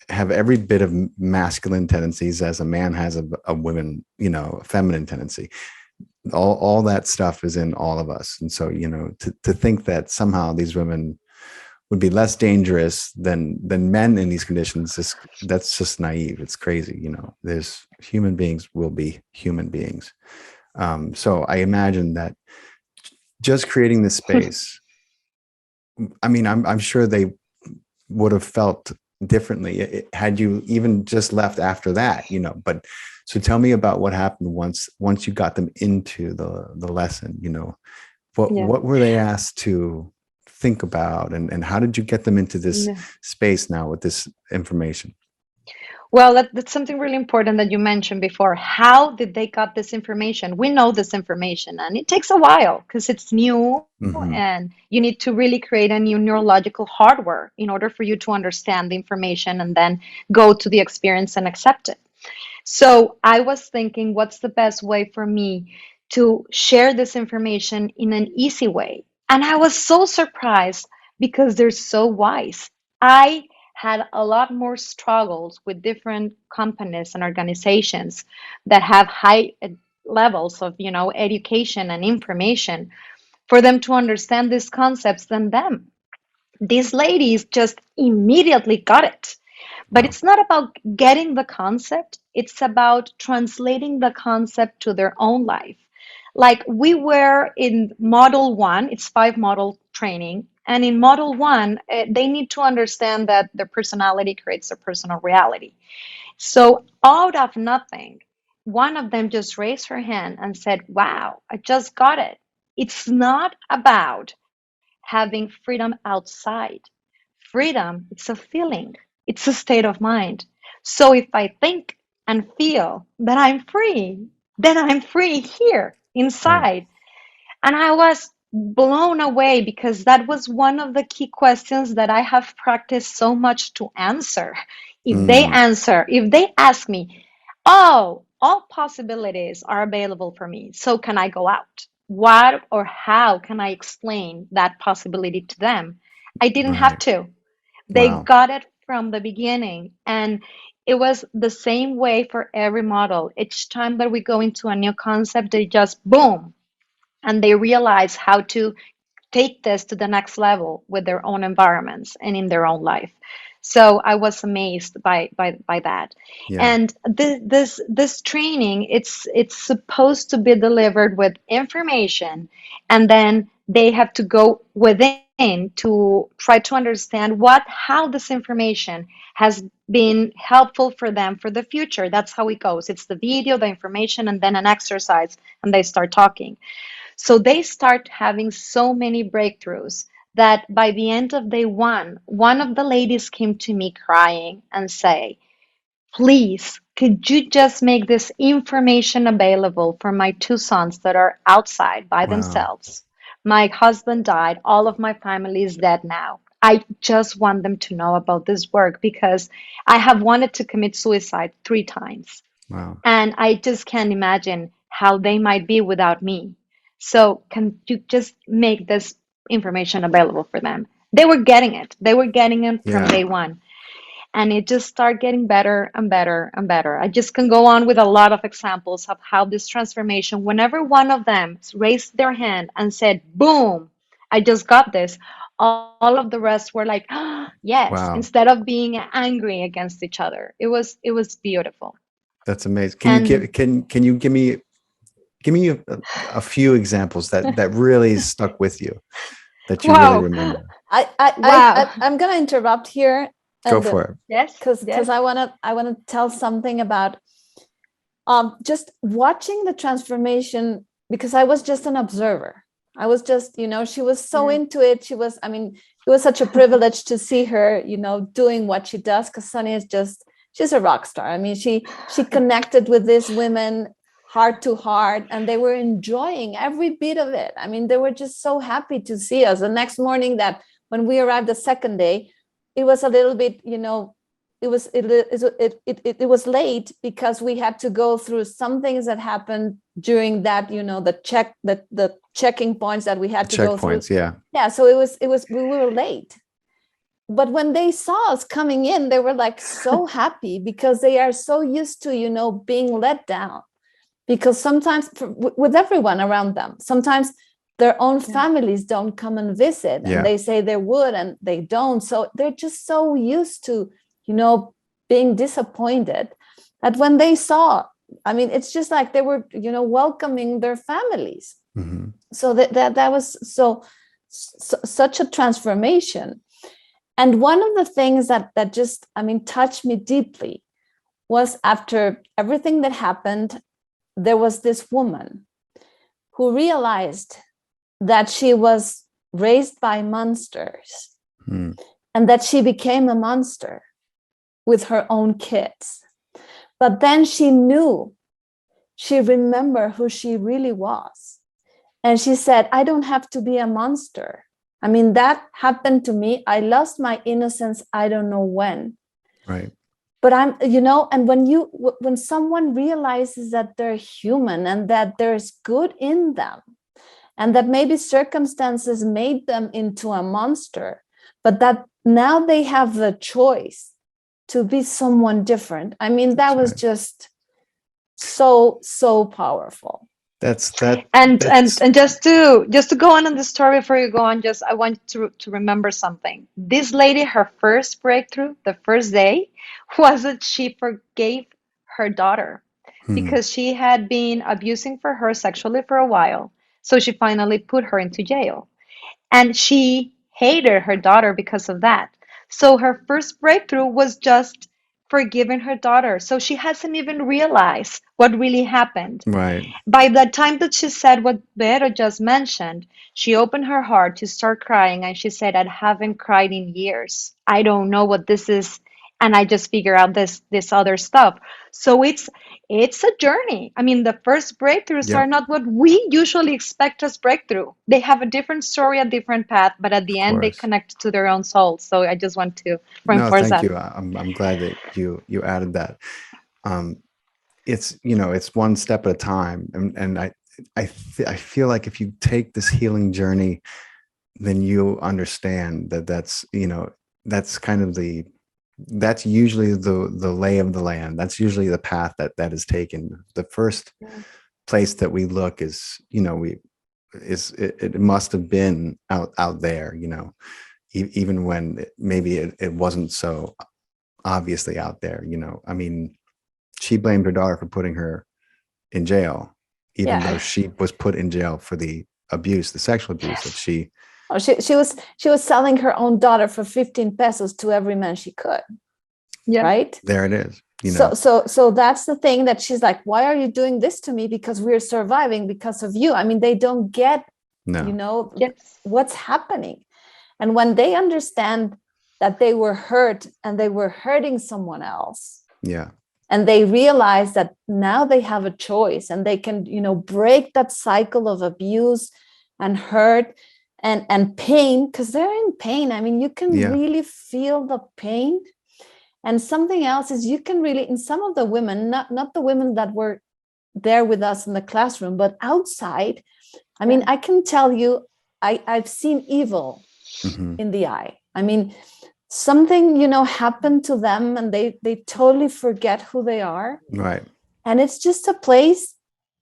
have every bit of masculine tendencies as a man has a women, a feminine tendency. All that stuff is in all of us. And so, to think that somehow these women would be less dangerous than men in these conditions, that's just naive. It's crazy. There's human beings will be human beings. So I imagine that just creating this space, I mean, I'm sure they would have felt differently had you even just left after that, but so tell me about what happened once you got them into the lesson. Yeah. What were they asked to think about, and how did you get them into this Yeah. space now with this information? Well, that's something really important that you mentioned before. How did they got this information? We know this information, and it takes a while because it's new, Hmm. and you need to really create a new neurological hardware in order for you to understand the information and then go to the experience and accept it. So I was thinking, what's the best way for me to share this information in an easy way? And I was so surprised because they're so wise. I had a lot more struggles with different companies and organizations that have high levels of, education and information for them to understand these concepts than them. These ladies just immediately got it. But Wow. it's not about getting the concept, it's about translating the concept to their own life. Like we were in model one, it's 5 model training. And in model one, they need to understand that their personality creates their personal reality. So, out of nothing, one of them just raised her hand and said, "Wow, I just got it. It's not about having freedom outside. Freedom, it's a feeling, it's a state of mind. So, if I think and feel that I'm free, then I'm free here Right. inside." And I was blown away because that was one of the key questions that I have practiced so much to answer. Mm, If they ask me, "Oh, all possibilities are available for me, so can I go out?" What or how can I explain that possibility to them? I didn't have right. to. They Wow. got it from the beginning. And it was the same way for every model. Each time that we go into a new concept, they just boom, and they realize how to take this to the next level with their own environments and in their own life. So I was amazed by that. Yeah. And this training, it's supposed to be delivered with information, and then they have to go within to try to understand how this information has been helpful for them for the future. That's how it goes. It's the video, the information, and then an exercise, and they start talking. So they start having so many breakthroughs that by the end of day one of the ladies came to me crying and say, "Please, could you just make this information available for my 2 sons that are outside by Wow. themselves? My husband died. All of my family is dead now. I just want them to know about this work because I have wanted to commit suicide 3 times. Wow. And I just can't imagine how they might be without me. So can you just make this information available for them?" They were getting it. They were getting it from Yeah. day one. And it just started getting better and better and better. I just can go on with a lot of examples of how this transformation, whenever one of them raised their hand and said, "Boom, I just got this," all of the rest were like, "Oh, yes," Wow. instead of being angry against each other. It was beautiful. That's amazing. Can you And give can you give me a few examples that really stuck with you that you really wow, remember? wow. I'm gonna interrupt here, Go and for it. Yes, because yes. I wanna tell something about just watching the transformation, because I was just an observer. I was just, she was so Mm. into it. She was, I mean, it was such a privilege to see her, doing what she does, because Sonia is just, she's a rock star. I mean, she connected with these women heart to heart, and they were enjoying every bit of it. I mean, they were just so happy to see us. The next morning, that when we arrived the second day, it was a little bit, it was late because we had to go through some things that happened during that, the checking points that we had to go through. Checkpoints. Yeah. Yeah, so it was we were late. But when they saw us coming in, they were like so happy, because they are so used to, being let down. Because sometimes with everyone around them, sometimes their own Yeah. families don't come and visit, and Yeah. they say they would and they don't. So they're just so used to, being disappointed, that when they saw, I mean, it's just like they were, welcoming their families. Hmm. So that was such a transformation. And one of the things that just, I mean, touched me deeply was, after everything that happened, there was this woman who realized that she was raised by monsters, Mm. and that she became a monster with her own kids. But then she remembered who she really was. And she said, "I don't have to be a monster. I mean, that happened to me. I lost my innocence. I don't know when. Right. But and when someone realizes that they're human, and that there's good in them, and that maybe circumstances made them into a monster, but that now they have the choice to be someone different." I mean, that That's was right. just so powerful. That's that. And just to go on the story before you go on, just I want to remember something. This lady, her first breakthrough, the first day, was that she forgave her daughter Hmm, because she had been abusing for her sexually for a while. So she finally put her into jail. And she hated her daughter because of that. So her first breakthrough was just forgiving her daughter. So she hasn't even realized what really happened. right. By the time that she said what Vero just mentioned, she opened her heart to start crying and she said, I haven't cried in years. I don't know what this is. And I just figure out this other stuff. So it's a journey. I mean, the first breakthroughs are Yep. not what we usually expect as breakthrough. They have a different story, a different path, but at Of the end they course. connect to their own souls. So I just want to No, reinforce thank that. you. I'm glad that you added that. Um, it's it's one step at a time, and I feel like if you take this healing journey, then you understand that that's kind of that's usually the lay of the land. That's usually the path that is taken. The first place that we look is it must have been out there, even when maybe it wasn't so obviously out there. I mean, she blamed her daughter for putting her in jail, even though Yeah. she was put in jail for the abuse, the sexual abuse that she. Oh, she was selling her own daughter for 15 pesos to every man she could, Yeah. right? There it is. So that's the thing, that she's like, why are you doing this to me? Because we're surviving because of you. I mean, they don't get, No. Yes. what's happening. And when they understand that they were hurt and they were hurting someone else, Yeah. and they realize that now they have a choice and they can, break that cycle of abuse and hurt and pain, because they're in pain. I mean, you can Yeah. really feel the pain. And something else is, you can really, in some of the women, not the women that were there with us in the classroom, but outside, I mean, I can tell you, I've seen evil Mm-hmm. in the eye. I mean, something, happened to them and they totally forget who they are. Right. And it's just a place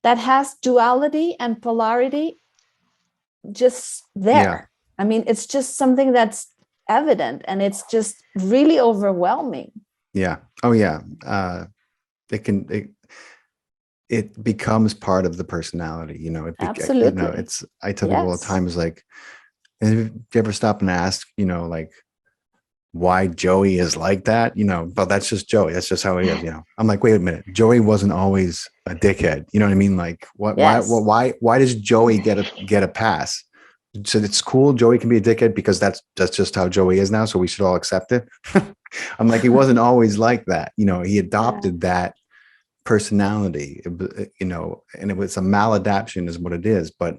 that has duality and polarity just there. Yeah. I mean, it's just something that's evident, and it's just really overwhelming. Yeah. Oh yeah. It becomes part of the personality. Absolutely. I tell people all the Yes. time, is like, have you ever stop and ask, like, why Joey is like that? But that's just Joey. That's just how he is. I'm like, wait a minute. Joey wasn't always a dickhead. You know what I mean? Like, Yes. why does Joey get a pass? So it's cool. Joey can be a dickhead because that's just how Joey is now. So we should all accept it. I'm like, he wasn't always like that. He adopted that personality, and it's a maladaptation is what it is. But,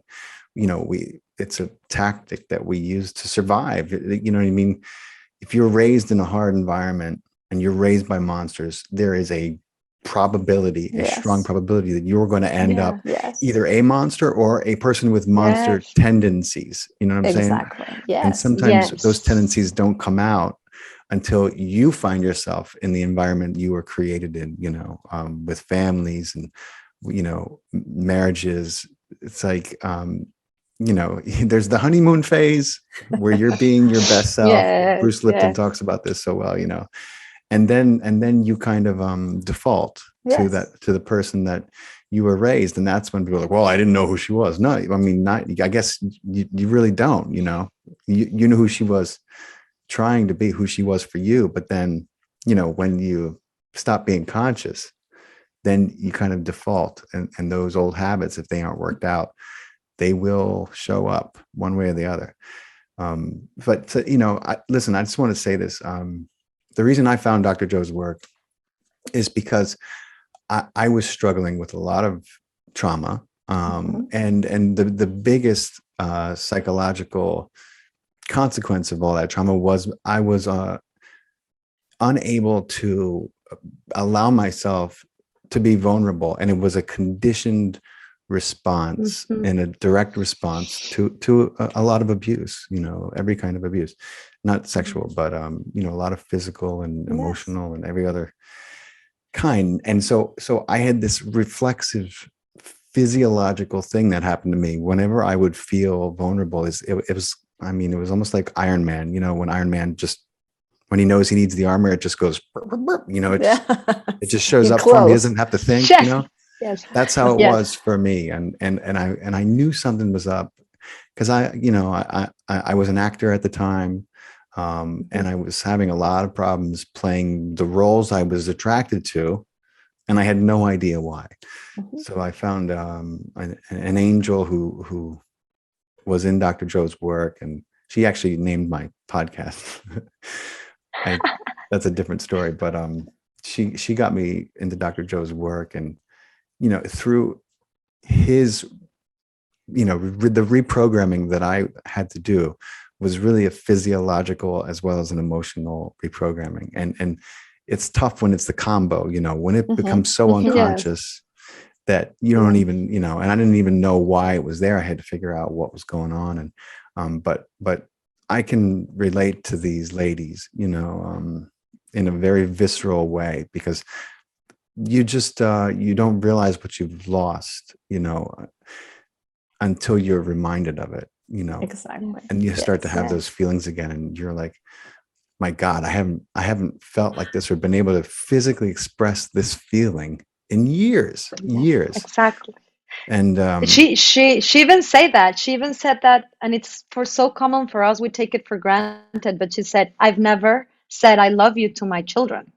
it's a tactic that we use to survive. You know what I mean? If you're raised in a hard environment and you're raised by monsters, there is a probability, a strong probability that you're going to end up either a monster or a person with monster tendencies. You know what I'm saying? Exactly. Yes. And sometimes those tendencies don't come out until you find yourself in the environment you were created in, with families and, marriages. It's like, there's the honeymoon phase where you're being your best self. Bruce Lipton talks about this so well, and then you kind of default to the person that you were raised. And that's when people are like, well, I didn't know who she was. No, I mean, I guess you really don't, you know who she was, trying to be who she was for you. But then, when you stop being conscious, then you kind of default, and those old habits, if they aren't worked out, they will show up one way or the other. But listen, I just want to say this. The reason I found Dr. Joe's work is because I was struggling with a lot of trauma. And the biggest psychological consequence of all that trauma was I was unable to allow myself to be vulnerable. And it was a conditioned response and a direct response to a lot of abuse, every kind of abuse, not sexual, but a lot of physical and emotional and every other kind. And so I had this reflexive physiological thing that happened to me whenever I would feel vulnerable. It was, I mean, it was almost like Iron Man, when Iron Man just, when he knows he needs the armor, it just goes, burp, burp, burp, it just shows You're up for him. He close. doesn't have to think, Yes. Yes. that's how it Yes. was for me. And I knew something was up because I was an actor at the time. And I was having a lot of problems playing the roles I was attracted to, and I had no idea why. So I found an angel who was in Dr. Joe's work, and she actually named my podcast. That's a different story, but she got me into Dr. Joe's work, and through his the reprogramming that I had to do was really a physiological as well as an emotional reprogramming. And it's tough when it's the combo, when it becomes so unconscious that you don't even, and I didn't even know why it was there. I had to figure out what was going on. And, but I can relate to these ladies, in a very visceral way, because you just, you don't realize what you've lost, until you're reminded of it, Exactly. and you start to have those feelings again, and you're like, my God, I haven't felt like this or been able to physically express this feeling in years. Exactly. And she even said that, and it's for so common for us, we take it for granted, but she said, I've never said I love you to my children.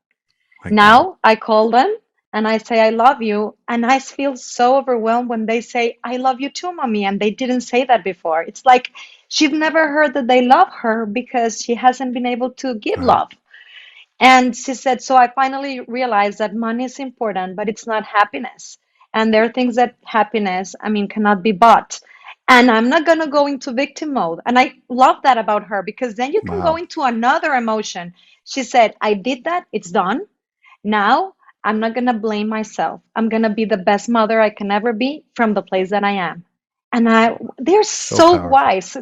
Now I call them and I say I love you, and I feel so overwhelmed when they say I love you too, mommy, and they didn't say that before. It's like she've never heard that they love her because she hasn't been able to give love. And she said, so I finally realized that money is important, but it's not happiness. And there are things that happiness, cannot be bought. And I'm not going to go into victim mode. And I love that about her, because then you can go into another emotion. She said, I did that. It's done. Now I'm not going to blame myself. I'm going to be the best mother I can ever be from the place that I am. And they're so wise,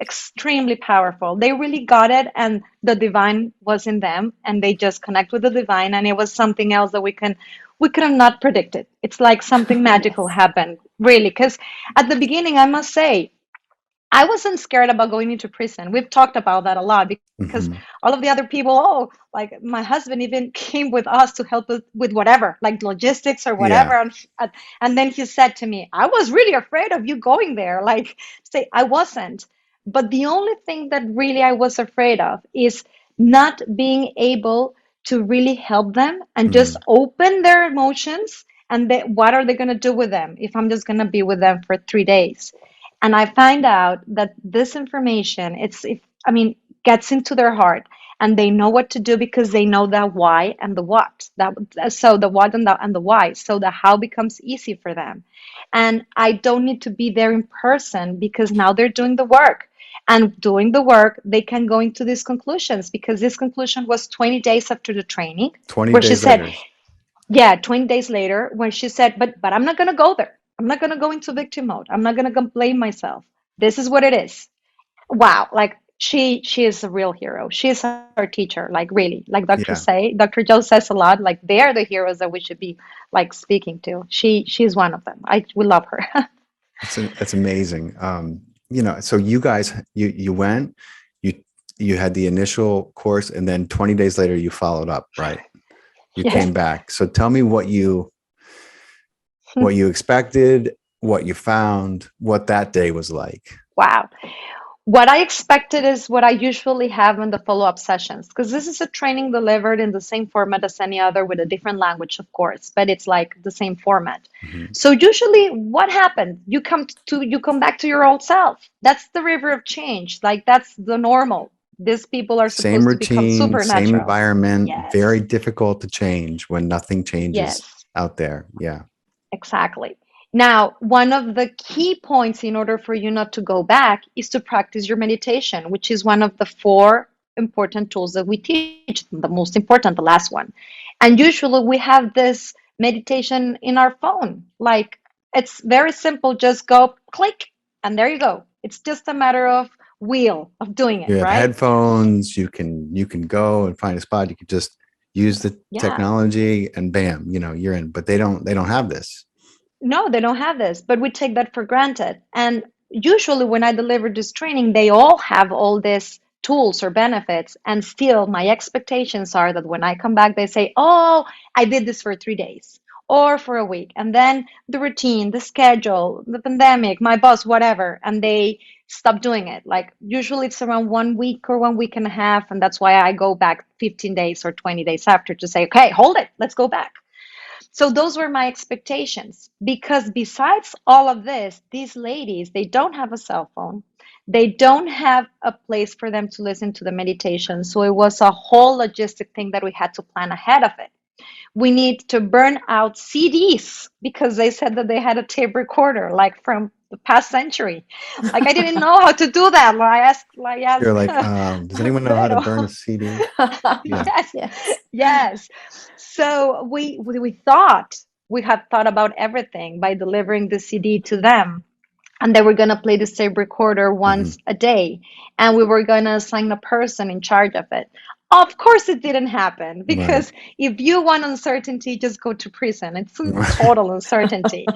extremely powerful. They really got it, and the divine was in them, and they just connect with the divine, and it was something else that we could have not predicted. It's like something magical happened, really, because at the beginning, I must say, I wasn't scared about going into prison. We've talked about that a lot, because all of the other people, like my husband even came with us to help us with whatever, like logistics or whatever. And then he said to me, I was really afraid of you going there. Like, say, I wasn't. But the only thing that really I was afraid of is not being able to really help them and just open their emotions. And what are they going to do with them if I'm just going to be with them for 3 days? And I find out that this information, gets into their heart, and they know what to do because they know the why and the what. So the what and the why. So the how becomes easy for them. And I don't need to be there in person, because now they're doing the work. And doing the work, they can go into these conclusions, because this conclusion was 20 days after the training. 20 days later. 20 days later, when she said, but I'm not going to go there. I'm not going to go into victim mode. I'm not going to blame myself. This is what it is. Wow. Like she is a real hero. She is our teacher. Like really, like Dr. Joe says a lot, like they are the heroes that we should be like speaking to. She's one of them. We love her. That's amazing. So you guys, you went, you had the initial course, and then 20 days later you followed up, right? You came back. So tell me what you expected, what you found, what that day was like. Wow. What I expected is what I usually have in the follow-up sessions, because this is a training delivered in the same format as any other, with a different language, of course, but it's like the same format. So usually what happened? You come back to your old self. That's the river of change. Like that's the normal. These people are supposed to become supernatural. Same environment, very difficult to change when nothing changes out there. Yeah. Exactly. Now, one of the key points in order for you not to go back is to practice your meditation, which is one of the 4 important tools that we teach, the most important, the last one. And usually we have this meditation in our phone. Like it's very simple, just go click and there you go. It's just a matter of will of doing it, you have right? Headphones, you can go and find a spot, you could just use the technology and bam, you're in. But they don't have this. No, they don't have this, but we take that for granted. And usually, when I deliver this training, they all have all these tools or benefits. And still, my expectations are that when I come back, they say, oh, I did this for 3 days or for a week. And then the routine, the schedule, the pandemic, my boss, whatever. And they stop doing it. Like, usually, it's around 1 week or 1 week and a half. And that's why I go back 15 days or 20 days after to say, okay, hold it, let's go back. So those were my expectations because besides all of this, these ladies, they don't have a cell phone. They don't have a place for them to listen to the meditation. So it was a whole logistic thing that we had to plan ahead of it. We need to burn out CDs because they said that they had a tape recorder like from the past century. Like I didn't know how to do that. I You're asked like, does anyone know how to burn a Vero. CD? Yeah. Yes, Yes. yes. So we thought we had thought about everything by delivering the CD to them, and they were gonna play the tape recorder Hmm. once a day, and we were gonna assign a person in charge of it. Of course, it didn't happen Right. because if you want uncertainty, just go to prison. It's total uncertainty.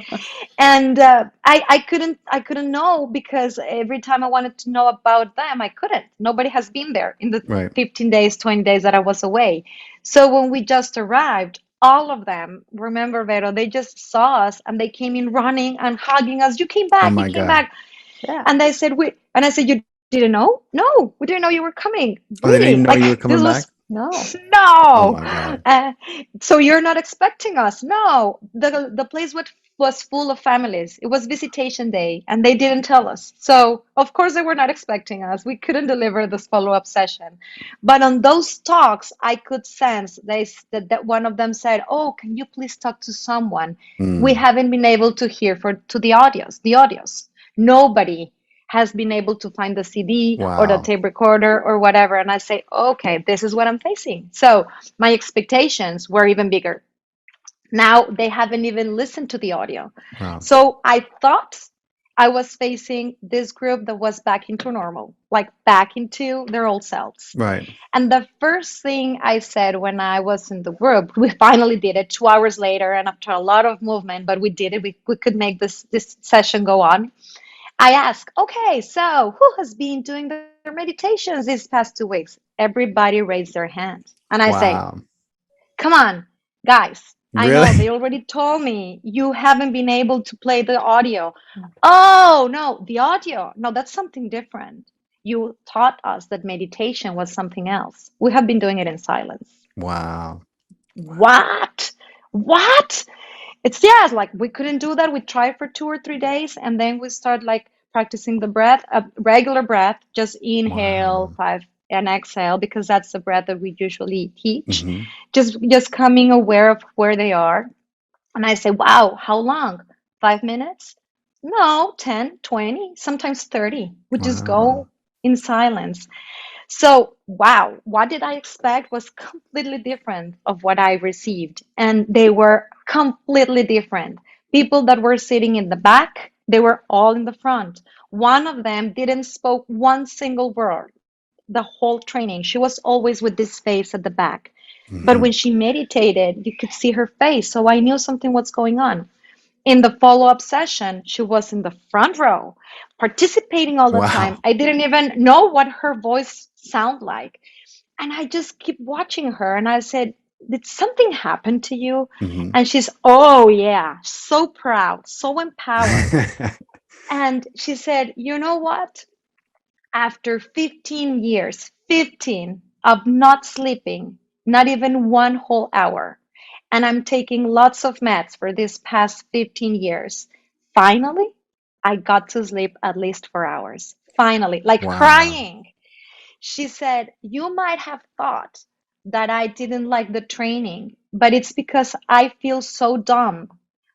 And I couldn't know because every time I wanted to know about them, I couldn't. Nobody has been there in the Right. 15 days, 20 days that I was away. So when we just arrived, all of them, remember, Vero, they just saw us and they came in running and hugging us. You came Oh back, you my came God. back. Yeah. And they said, and I said, you didn't know? No, we didn't know you were coming. Oh, they didn't Really? know Like you were this coming back? was No. Oh no. my God. So you're not expecting us? No. The place was full of families. It was visitation day, and they didn't tell us. So of course they were not expecting us. We couldn't deliver this follow-up session. But on those talks, I could sense that one of them said, "Oh, can you please talk to someone? We Mm. haven't been able to hear to the audios. The audios. Nobody." Has been able to find the CD or the Wow. tape recorder or whatever. And I say, okay, this is what I'm facing. So my expectations were even bigger. Now they haven't even listened to the audio. Wow. So I thought I was facing this group that was back into normal, like back into their old selves. Right. And the first thing I said when I was in the group, we finally did it 2 hours later and after a lot of movement, but we did it. We could make this session go on. I ask, okay, so who has been doing their meditations these past 2 weeks? Everybody raised their hand. And I say, Wow. come on, guys, I Really? know they already told me you haven't been able to play the audio. Oh, no, the audio. No, that's something different. You taught us that meditation was something else. We have been doing it in silence. Wow. What? What? It's yes, like we couldn't do that. We tried for 2 or 3 days and then we start like practicing the breath, a regular breath, just inhale Wow. five and exhale because that's the breath that we usually teach. Hmm. Just coming aware of where they are. And I say, wow, how long? 5 minutes? No, 10, 20, sometimes 30. We just Wow. go in silence. So, wow, what did I expect was completely different of what I received. And they were completely different. People that were sitting in the back, they were all in the front. One of them didn't spoke one single word the whole training. She was always with this face at the back. But when Hmm. she meditated, you could see her face. So I knew something was going on. In the follow-up session, she was in the front row, participating all the time. Wow. I didn't even know what her voice sounded like. And I just keep watching her and I said, did something happen to you? Hmm. And she's, oh yeah, so proud, so empowered. And she said, you know what? After 15 years, 15 of not sleeping, not even 1 whole hour, and I'm taking lots of meds for this past 15 years. Finally, I got to sleep at least 4 hours. Finally, like Wow. crying. She said, you might have thought that I didn't like the training, but it's because I feel so dumb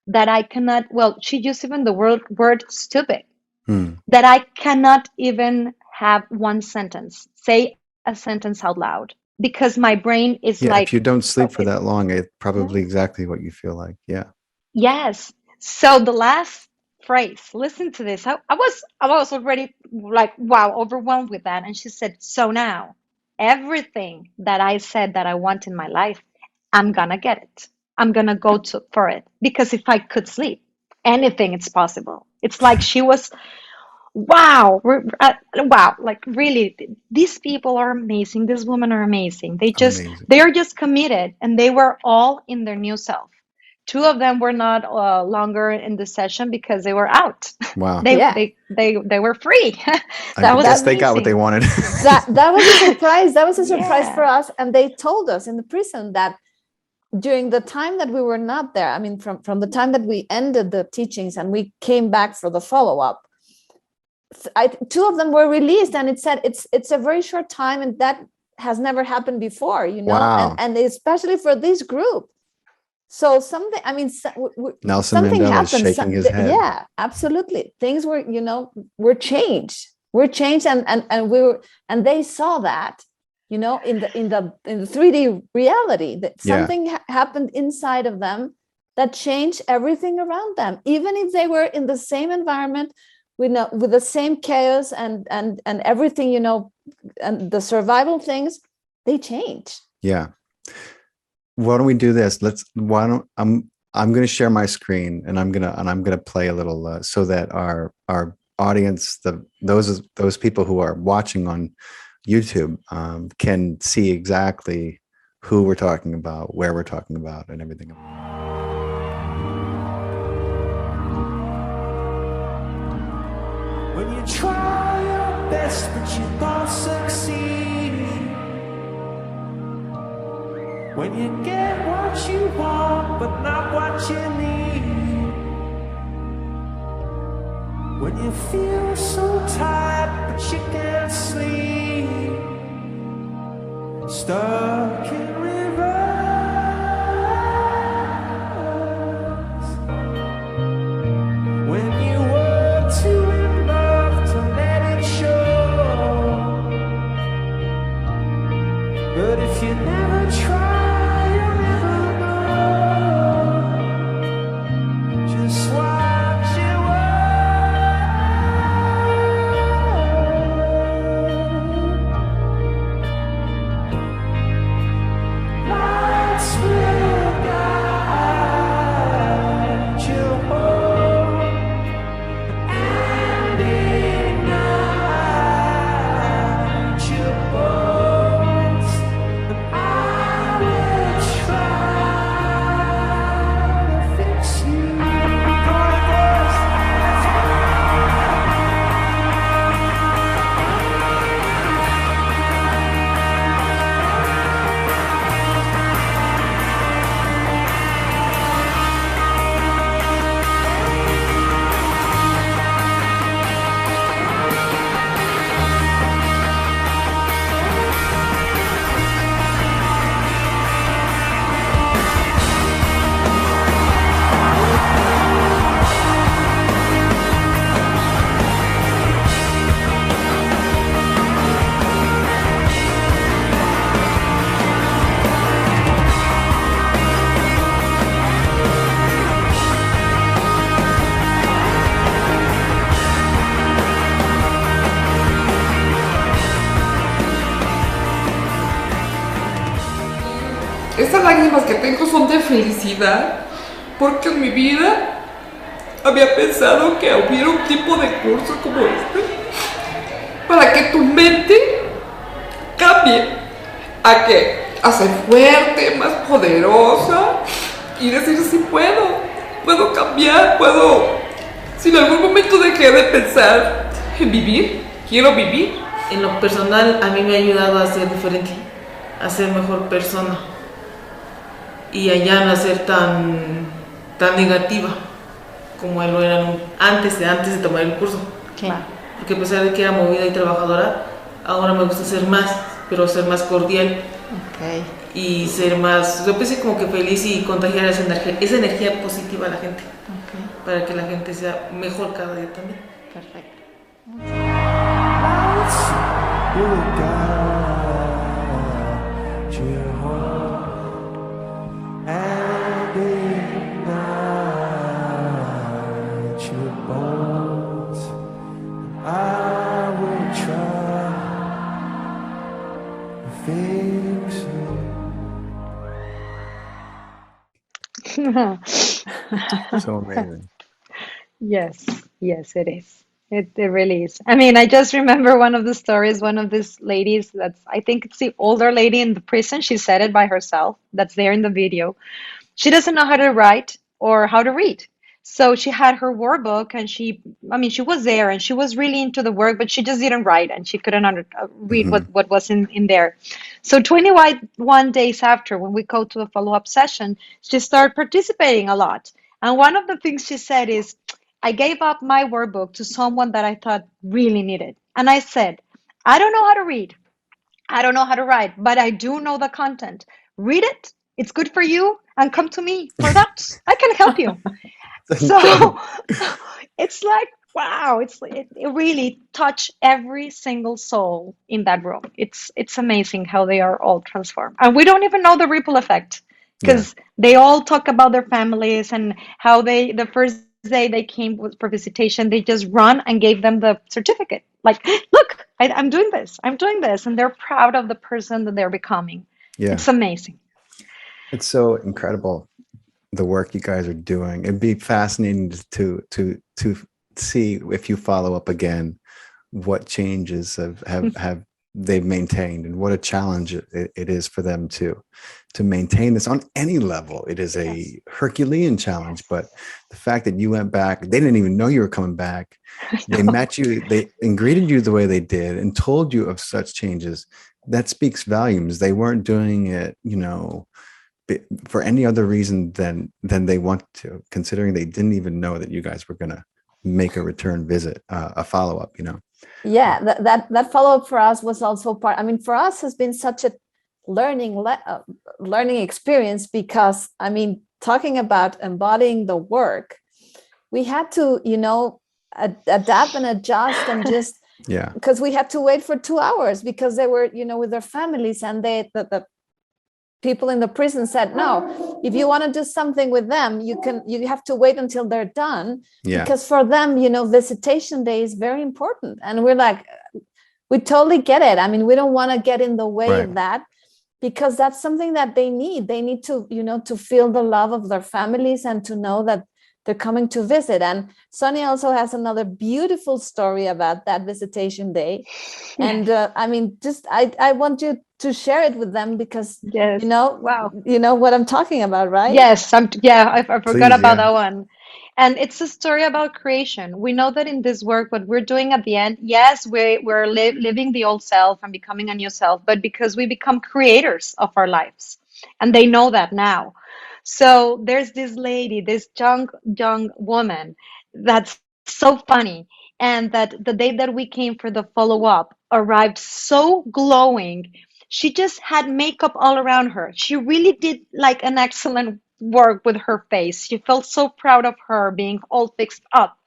that I cannot, well, she used even the word stupid, Hmm. that I cannot even have one sentence, say a sentence out loud, because my brain is Yeah. like, If you don't sleep for it, that long, it's yeah. probably exactly what you feel like. Yeah. Yes. So the last phrase, listen to this. I was already like, wow, overwhelmed with that. And she said, so now everything that I said that I want in my life, I'm gonna get it. I'm gonna go for it. Because if I could sleep. anything is possible. It's like she was, wow, wow, like really, these people are amazing. These women are amazing. Amazing. They are just committed, and they were all in their new self. Two of them were not longer in the session because they were out. Wow. They were free. I That was guess they got what they amazing. wanted. That was a surprise. That was a surprise Yeah. for us. And they told us in the prison that during the time that we were not there, I mean, from the time that we ended the teachings and we came back for the follow-up, two of them were released, and it said it's a very short time, and that has never happened before, you know. Wow. And especially for this group. So something, I mean, Nelson something Mandela is happened. shaking his head. Yeah, absolutely. Things were, you know, were changed. We're changed, and we were, and they saw that, you know, in the 3D reality, that something happened inside of them that changed everything around them, even if they were in the same environment with the same chaos and everything, you know, and the survival things, they change. Yeah. Why don't we do this? I'm going to share my screen, and I'm going to play a little so that our audience, those people who are watching on YouTube, can see exactly who we're talking about, where we're talking about, and everything. When you try your best but you don't succeed, when you get what you want but not what you need, when you feel so tired but you can't sleep, stuck in reverse, when you were too in love to let it show, but if you never try, you'll never know just what you were. Lights will guide you home and ignite your bones, and I will try to fix you. Estas lágrimas que tengo son de felicidad, porque en mi vida había pensado que hubiera un tipo de curso como este, para que tu mente cambie a ser fuerte, más poderosa, y decir sí puedo cambiar, si en algún momento dejé de pensar en vivir, quiero vivir. En lo personal, a mí me ha ayudado a ser diferente, a ser mejor persona y a ya no ser tan negativa como lo era antes de tomar el curso. Claro. Porque a pesar de que era movida y trabajadora, ahora me gusta ser más, pero ser más cordial. Okay. Y ser más, yo pensé como que feliz y contagiar esa energía positiva a la gente. Okay. Para que la gente sea mejor cada día también. Perfecto. Lights will guide you home and ignite your bones. I will try to fix it. So amazing. Yes, yes, it is. It really is. I mean, I just remember one of the stories, one of these ladies that's, I think it's the older lady in the prison. She said it by herself. That's there in the video. She doesn't know how to write or how to read. So she had her workbook and I mean, she was there and she was really into the work, but she just didn't write and she couldn't read Hmm. what was in there. So 21 days after, when we go to a follow-up session, she started participating a lot. And one of the things she said is, I gave up my workbook to someone that I thought really needed. And I said, I don't know how to read. I don't know how to write, but I do know the content. Read it. It's good for you. And come to me for that. I can help you. It's So incredible. it's like, wow, it really touched every single soul in that room. It's amazing how they are all transformed. And we don't even know the ripple effect Yeah. because they all talk about their families and how the first day they came for visitation, they just run and gave them the certificate. Like, look, I'm doing this. I'm doing this. And they're proud of the person that they're becoming. Yeah. It's amazing. It's so incredible, the work you guys are doing. It'd be fascinating to see if you follow up again what changes have they've maintained and what a challenge it is for them to maintain this on any level. It is Yes. a Herculean challenge, but the fact that you went back, they didn't even know you were coming back. They met you, they and greeted you the way they did and told you of such changes. That speaks volumes. They weren't doing it, for any other reason than they want to, considering they didn't even know that you guys were going to make a return visit, a follow-up. Yeah, that follow-up for us was also part. I mean, for us has been such a learning experience, because I mean, talking about embodying the work, we had to, adapt and adjust and just Yeah. because we had to wait for 2 hours because they were, with their families, and the people in the prison said, no, if you want to do something with them, you have to wait until they're done, Yeah. because for them, visitation day is very important. And we're like, we totally get it. I mean, we don't want to get in the way Right. of that, because that's something that they need to, to feel the love of their families and to know that they're coming to visit. And Sonia also has another beautiful story about that visitation day. And I mean, just I want you to share it with them, because Yes. Wow. you know what I'm talking about, right? Yes, I forgot Please. about Yeah. that one. And it's a story about creation. We know that in this work, what we're doing at the end, yes, we're living the old self and becoming a new self, but because we become creators of our lives. And they know that now. So there's this lady, this young woman that's so funny. And that the day that we came for the follow-up arrived so glowing. She just had makeup all around her. She really did like an excellent work with her face. She felt so proud of her being all fixed up.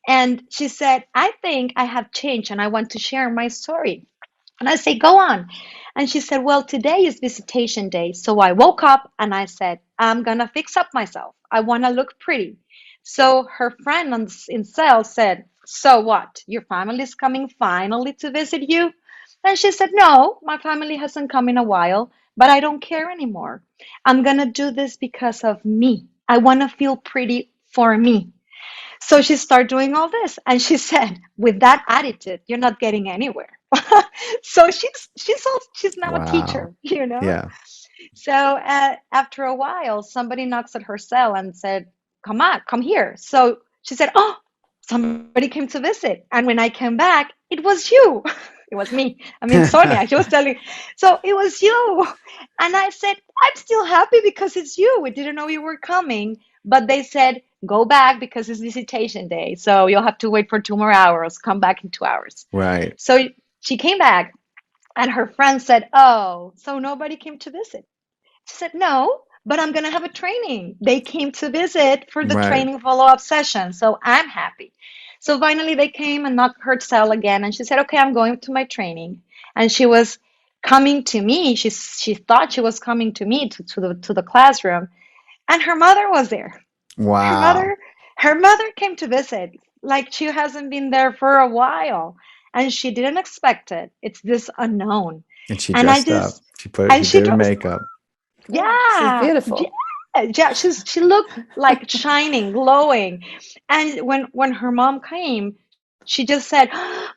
And she said, I think I have changed and I want to share my story. And I say, go on. And she said, well, today is visitation day. So I woke up and I said, I'm going to fix up myself. I want to look pretty. So her friend in cell said, so what? Your family is coming finally to visit you? And she said, no, my family hasn't come in a while, but I don't care anymore. I'm going to do this because of me. I want to feel pretty for me. So she started doing all this, and she said, "With that attitude, you're not getting anywhere." So she's now a Wow. teacher, you know. Yeah. So after a while, somebody knocks at her cell and said, "Come on, come here." So she said, "Oh, somebody came to visit." And when I came back, it was you. It was me. I mean, Sonia. She was telling, so it was you. And I said, I'm still happy because it's you. We didn't know you were coming. But they said, go back because it's visitation day. So you'll have to wait for 2 more hours. Come back in 2 hours. Right. So she came back and her friend said, oh, so nobody came to visit. She said, no, but I'm going to have a training. They came to visit for the Right. training follow-up session. So I'm happy. So finally they came and knocked her cell again. And she said, okay, I'm going to my training. And she was coming to me. She thought she was coming to me to the classroom. And her mother was there. Her Wow. mother, her mother came to visit. Like she hasn't been there for a while. And she didn't expect it. It's this unknown. And she And dressed up. She and did she her dressed, makeup. Yeah, she's yeah, beautiful. Yeah, she looked like shining, glowing. And when her mom came, she just said,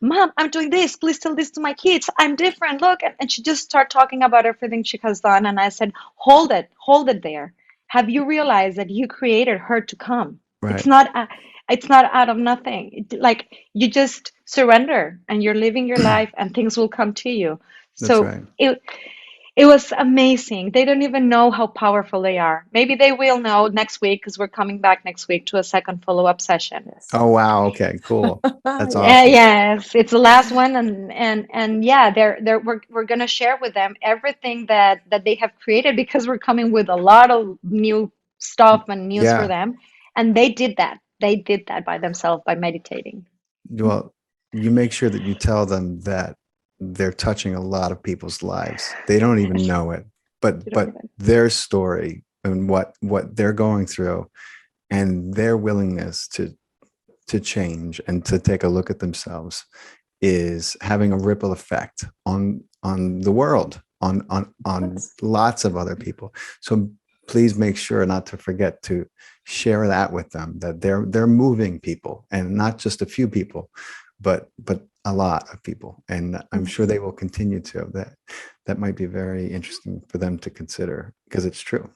"Mom, I'm doing this. Please tell this to my kids. I'm different. Look." And she just started talking about everything she has done. And I said, hold it there. Have you realized that you created her to come? It's Right. not it's not out of nothing. Like you just surrender and you're living your life and things will come to you. That's So right. it was amazing. They don't even know how powerful they are. Maybe they will know next week because we're coming back next week to a second follow-up session. Yes. Oh, wow. Okay, cool. That's Yeah. awesome. Yes, it's the last one, and yeah, we're gonna share with them everything that they have created because we're coming with a lot of new stuff and news for Yeah. them, and they did that. They did that by themselves by meditating. Well, you make sure that you tell them that they're touching a lot of people's lives. They don't even know it, You don't but even. their story and what they're going through and their willingness to change and to take a look at themselves is having a ripple effect on the world, on lots of other people. So please make sure not to forget to share that with them, that they're moving people, and not just a few people, but a lot of people. And I'm sure they will continue to. That might be very interesting for them to consider because it's true.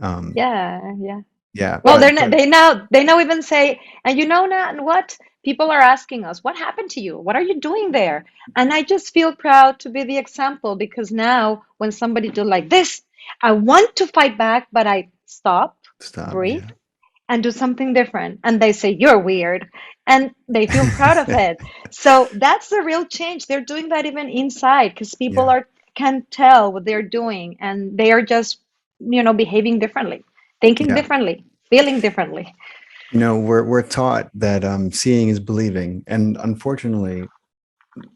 Yeah, yeah. Yeah, Well, but they now even say, and you know now what? People are asking us, what happened to you? What are you doing there? And I just feel proud to be the example because now when somebody do like this, I want to fight back, but I stop, stop. breathe, Yeah. and do something different. And they say, you're weird. And they feel proud of it. So that's the real change. They're doing that even inside because people Yeah. are can tell what they're doing and they are just, behaving differently, thinking Yeah. differently, feeling differently. We're taught that seeing is believing, and unfortunately,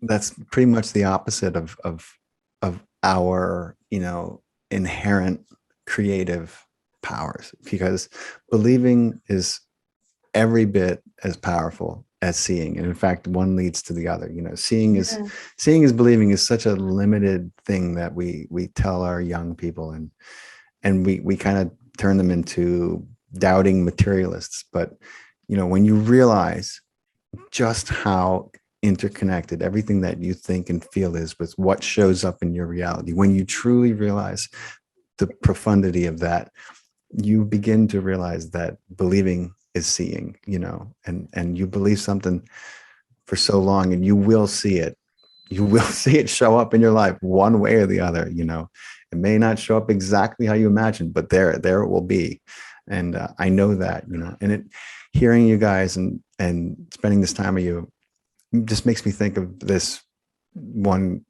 that's pretty much the opposite of our inherent creative powers, because believing is every bit as powerful as seeing, and in fact one leads to the other. Yeah. Seeing is believing is such a limited thing that we tell our young people, and we kind of turn them into doubting materialists. But when you realize just how interconnected everything that you think and feel is with what shows up in your reality, when you truly realize the profundity of that, you begin to realize that believing is seeing. And you believe something for so long, and you will see it. You will see it show up in your life one way or the other. It may not show up exactly how you imagine, but there it will be. And I know that. And hearing you guys and spending this time with you just makes me think of this one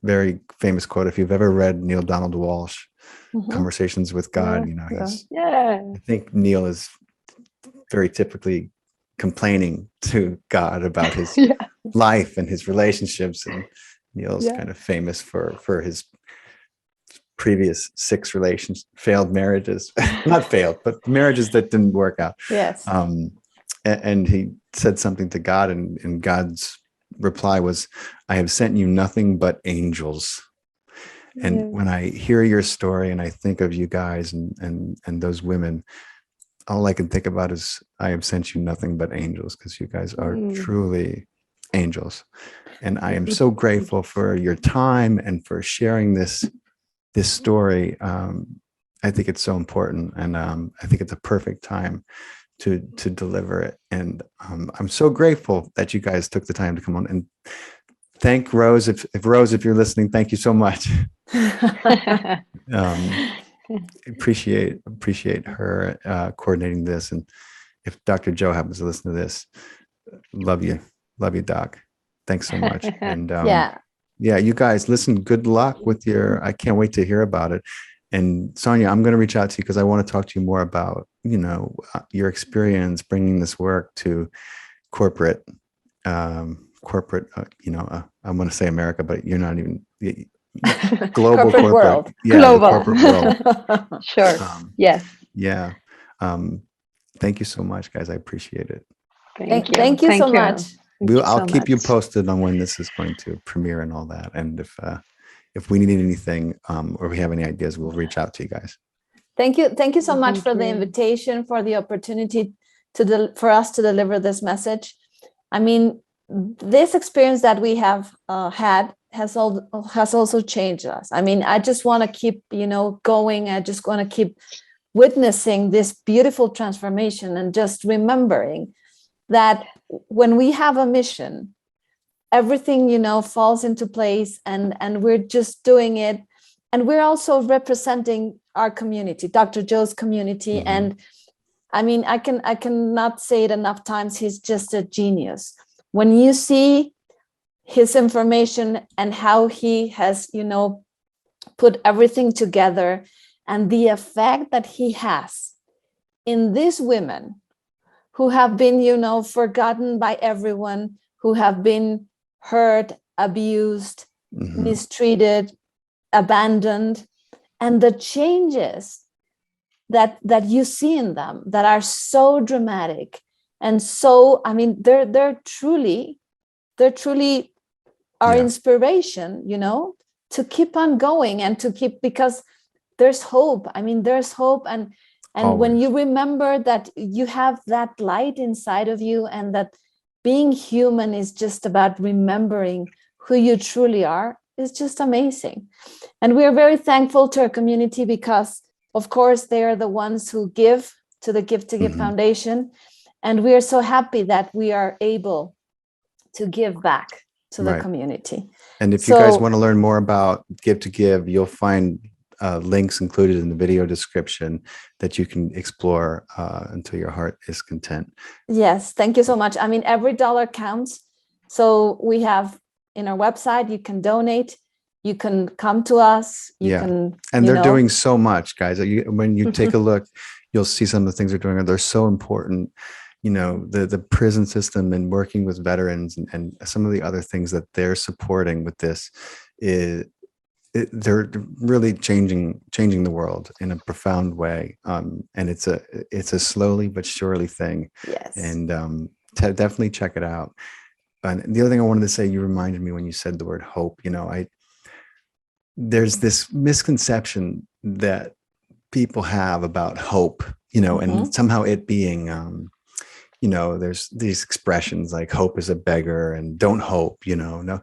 very famous quote. If you've ever read Neil Donald Walsh, Conversations with God, Yeah. I think Neil is very typically complaining to God about his Yeah. life and his relationships. And Neil's Yeah. kind of famous for his previous 6 failed marriages, not failed, but marriages that didn't work out. Yes. And he said something to God, and God's reply was, "I have sent you nothing but angels." And when I hear your story and I think of you guys and those women, all I can think about is I have sent you nothing but angels, because you guys are truly angels. And I am so grateful for your time and for sharing this story. I think it's so important, and I think it's a perfect time to deliver it. And I'm so grateful that you guys took the time to come on. And thank Rose, if Rose, if you're listening, thank you so much. Appreciate her coordinating this. And if Dr. Joe happens to listen to this, love you, Doc. Thanks so much. And yeah, you guys, listen, good luck with I can't wait to hear about it. And Sonia, I'm going to reach out to you because I want to talk to you more about, your experience bringing this work to corporate, I want to say America, but you're not even global corporate world. Yeah, Global. the corporate world. Sure. Yes. Yeah. Thank you so much, guys. I appreciate it. Thank you so much. I'll keep you posted on when this is going to premiere and all that. And if we need anything or we have any ideas, we'll reach out to you guys. Thank you so much Thank for the you. invitation, for the opportunity for us to deliver this message. I mean, this experience that we have had has also changed us. I mean, I just want to keep, going. I just want to keep witnessing this beautiful transformation, and just remembering that when we have a mission, everything, falls into place, and we're just doing it. And we're also representing our community, Dr. Joe's community. Mhm. And I mean, I cannot say it enough times. He's just a genius. When you see his information and how he has, put everything together, and the effect that he has in these women who have been, forgotten by everyone, who have been hurt, abused, Mhm. mistreated, abandoned, and the changes that you see in them that are so dramatic. And so, I mean, they're truly our Yeah. inspiration, to keep on going and to keep, because there's hope. I mean, there's hope. And when Always. you remember that you have that light inside of you, and that being human is just about remembering who you truly are, is just amazing. And we are very thankful to our community, because of course they are the ones who give to the Give to Give Mhm. Foundation. And we are so happy that we are able to give back to the Right. community. And if you guys So- want to learn more about Give to Give, you'll find links included in the video description that you can explore until your heart is content. Yes, thank you so much. I mean, every dollar counts. So we have in our website, you can donate, you can come to us, you Yeah. can, And they're doing so much, guys. When you take a look, you'll see some of the things they're doing. They're so important. The prison system and working with veterans, and some of the other things that they're supporting with this they're really changing the world in a profound way. And it's a slowly but surely thing. Yes. And definitely check it out. And the other thing I wanted to say, you reminded me when you said the word hope. There's this misconception that people have about hope, and somehow it being, there's these expressions like hope is a beggar and don't hope, no.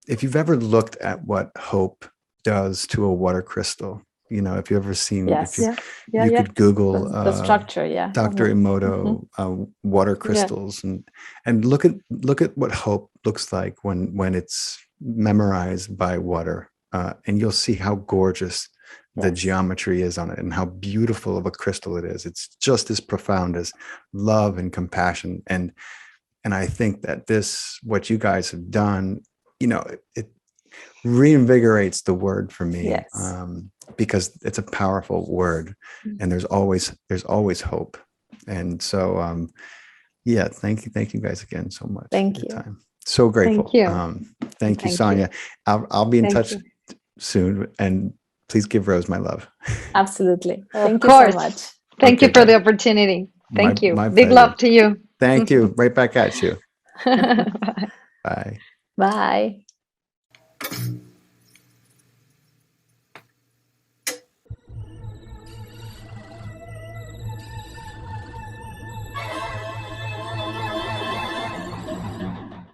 If you've ever looked at what hope does to a water crystal, if you've ever seen, Yes. you could Google the structure. Yeah. Dr. Emoto water crystals, and look at what hope looks like when it's memorized by water, and you'll see how gorgeous the geometry is on it, and how beautiful of a crystal it is. It's just as profound as love and compassion. And I think that what you guys have done, it reinvigorates the word for me. Yes. Because it's a powerful word, and there's always hope. And so thank you guys again so much. Thank for your you. time. So grateful. Thank you. Thank you, Thank Sonia. I'll be in Thank touch you. soon, and please give Rose my love. Absolutely. Of Thank you course. so much. Thank you Okay, for the guys. opportunity. Thank you. My Big pleasure. love to you. Thank you. Right back at you. Bye. Bye. Bye.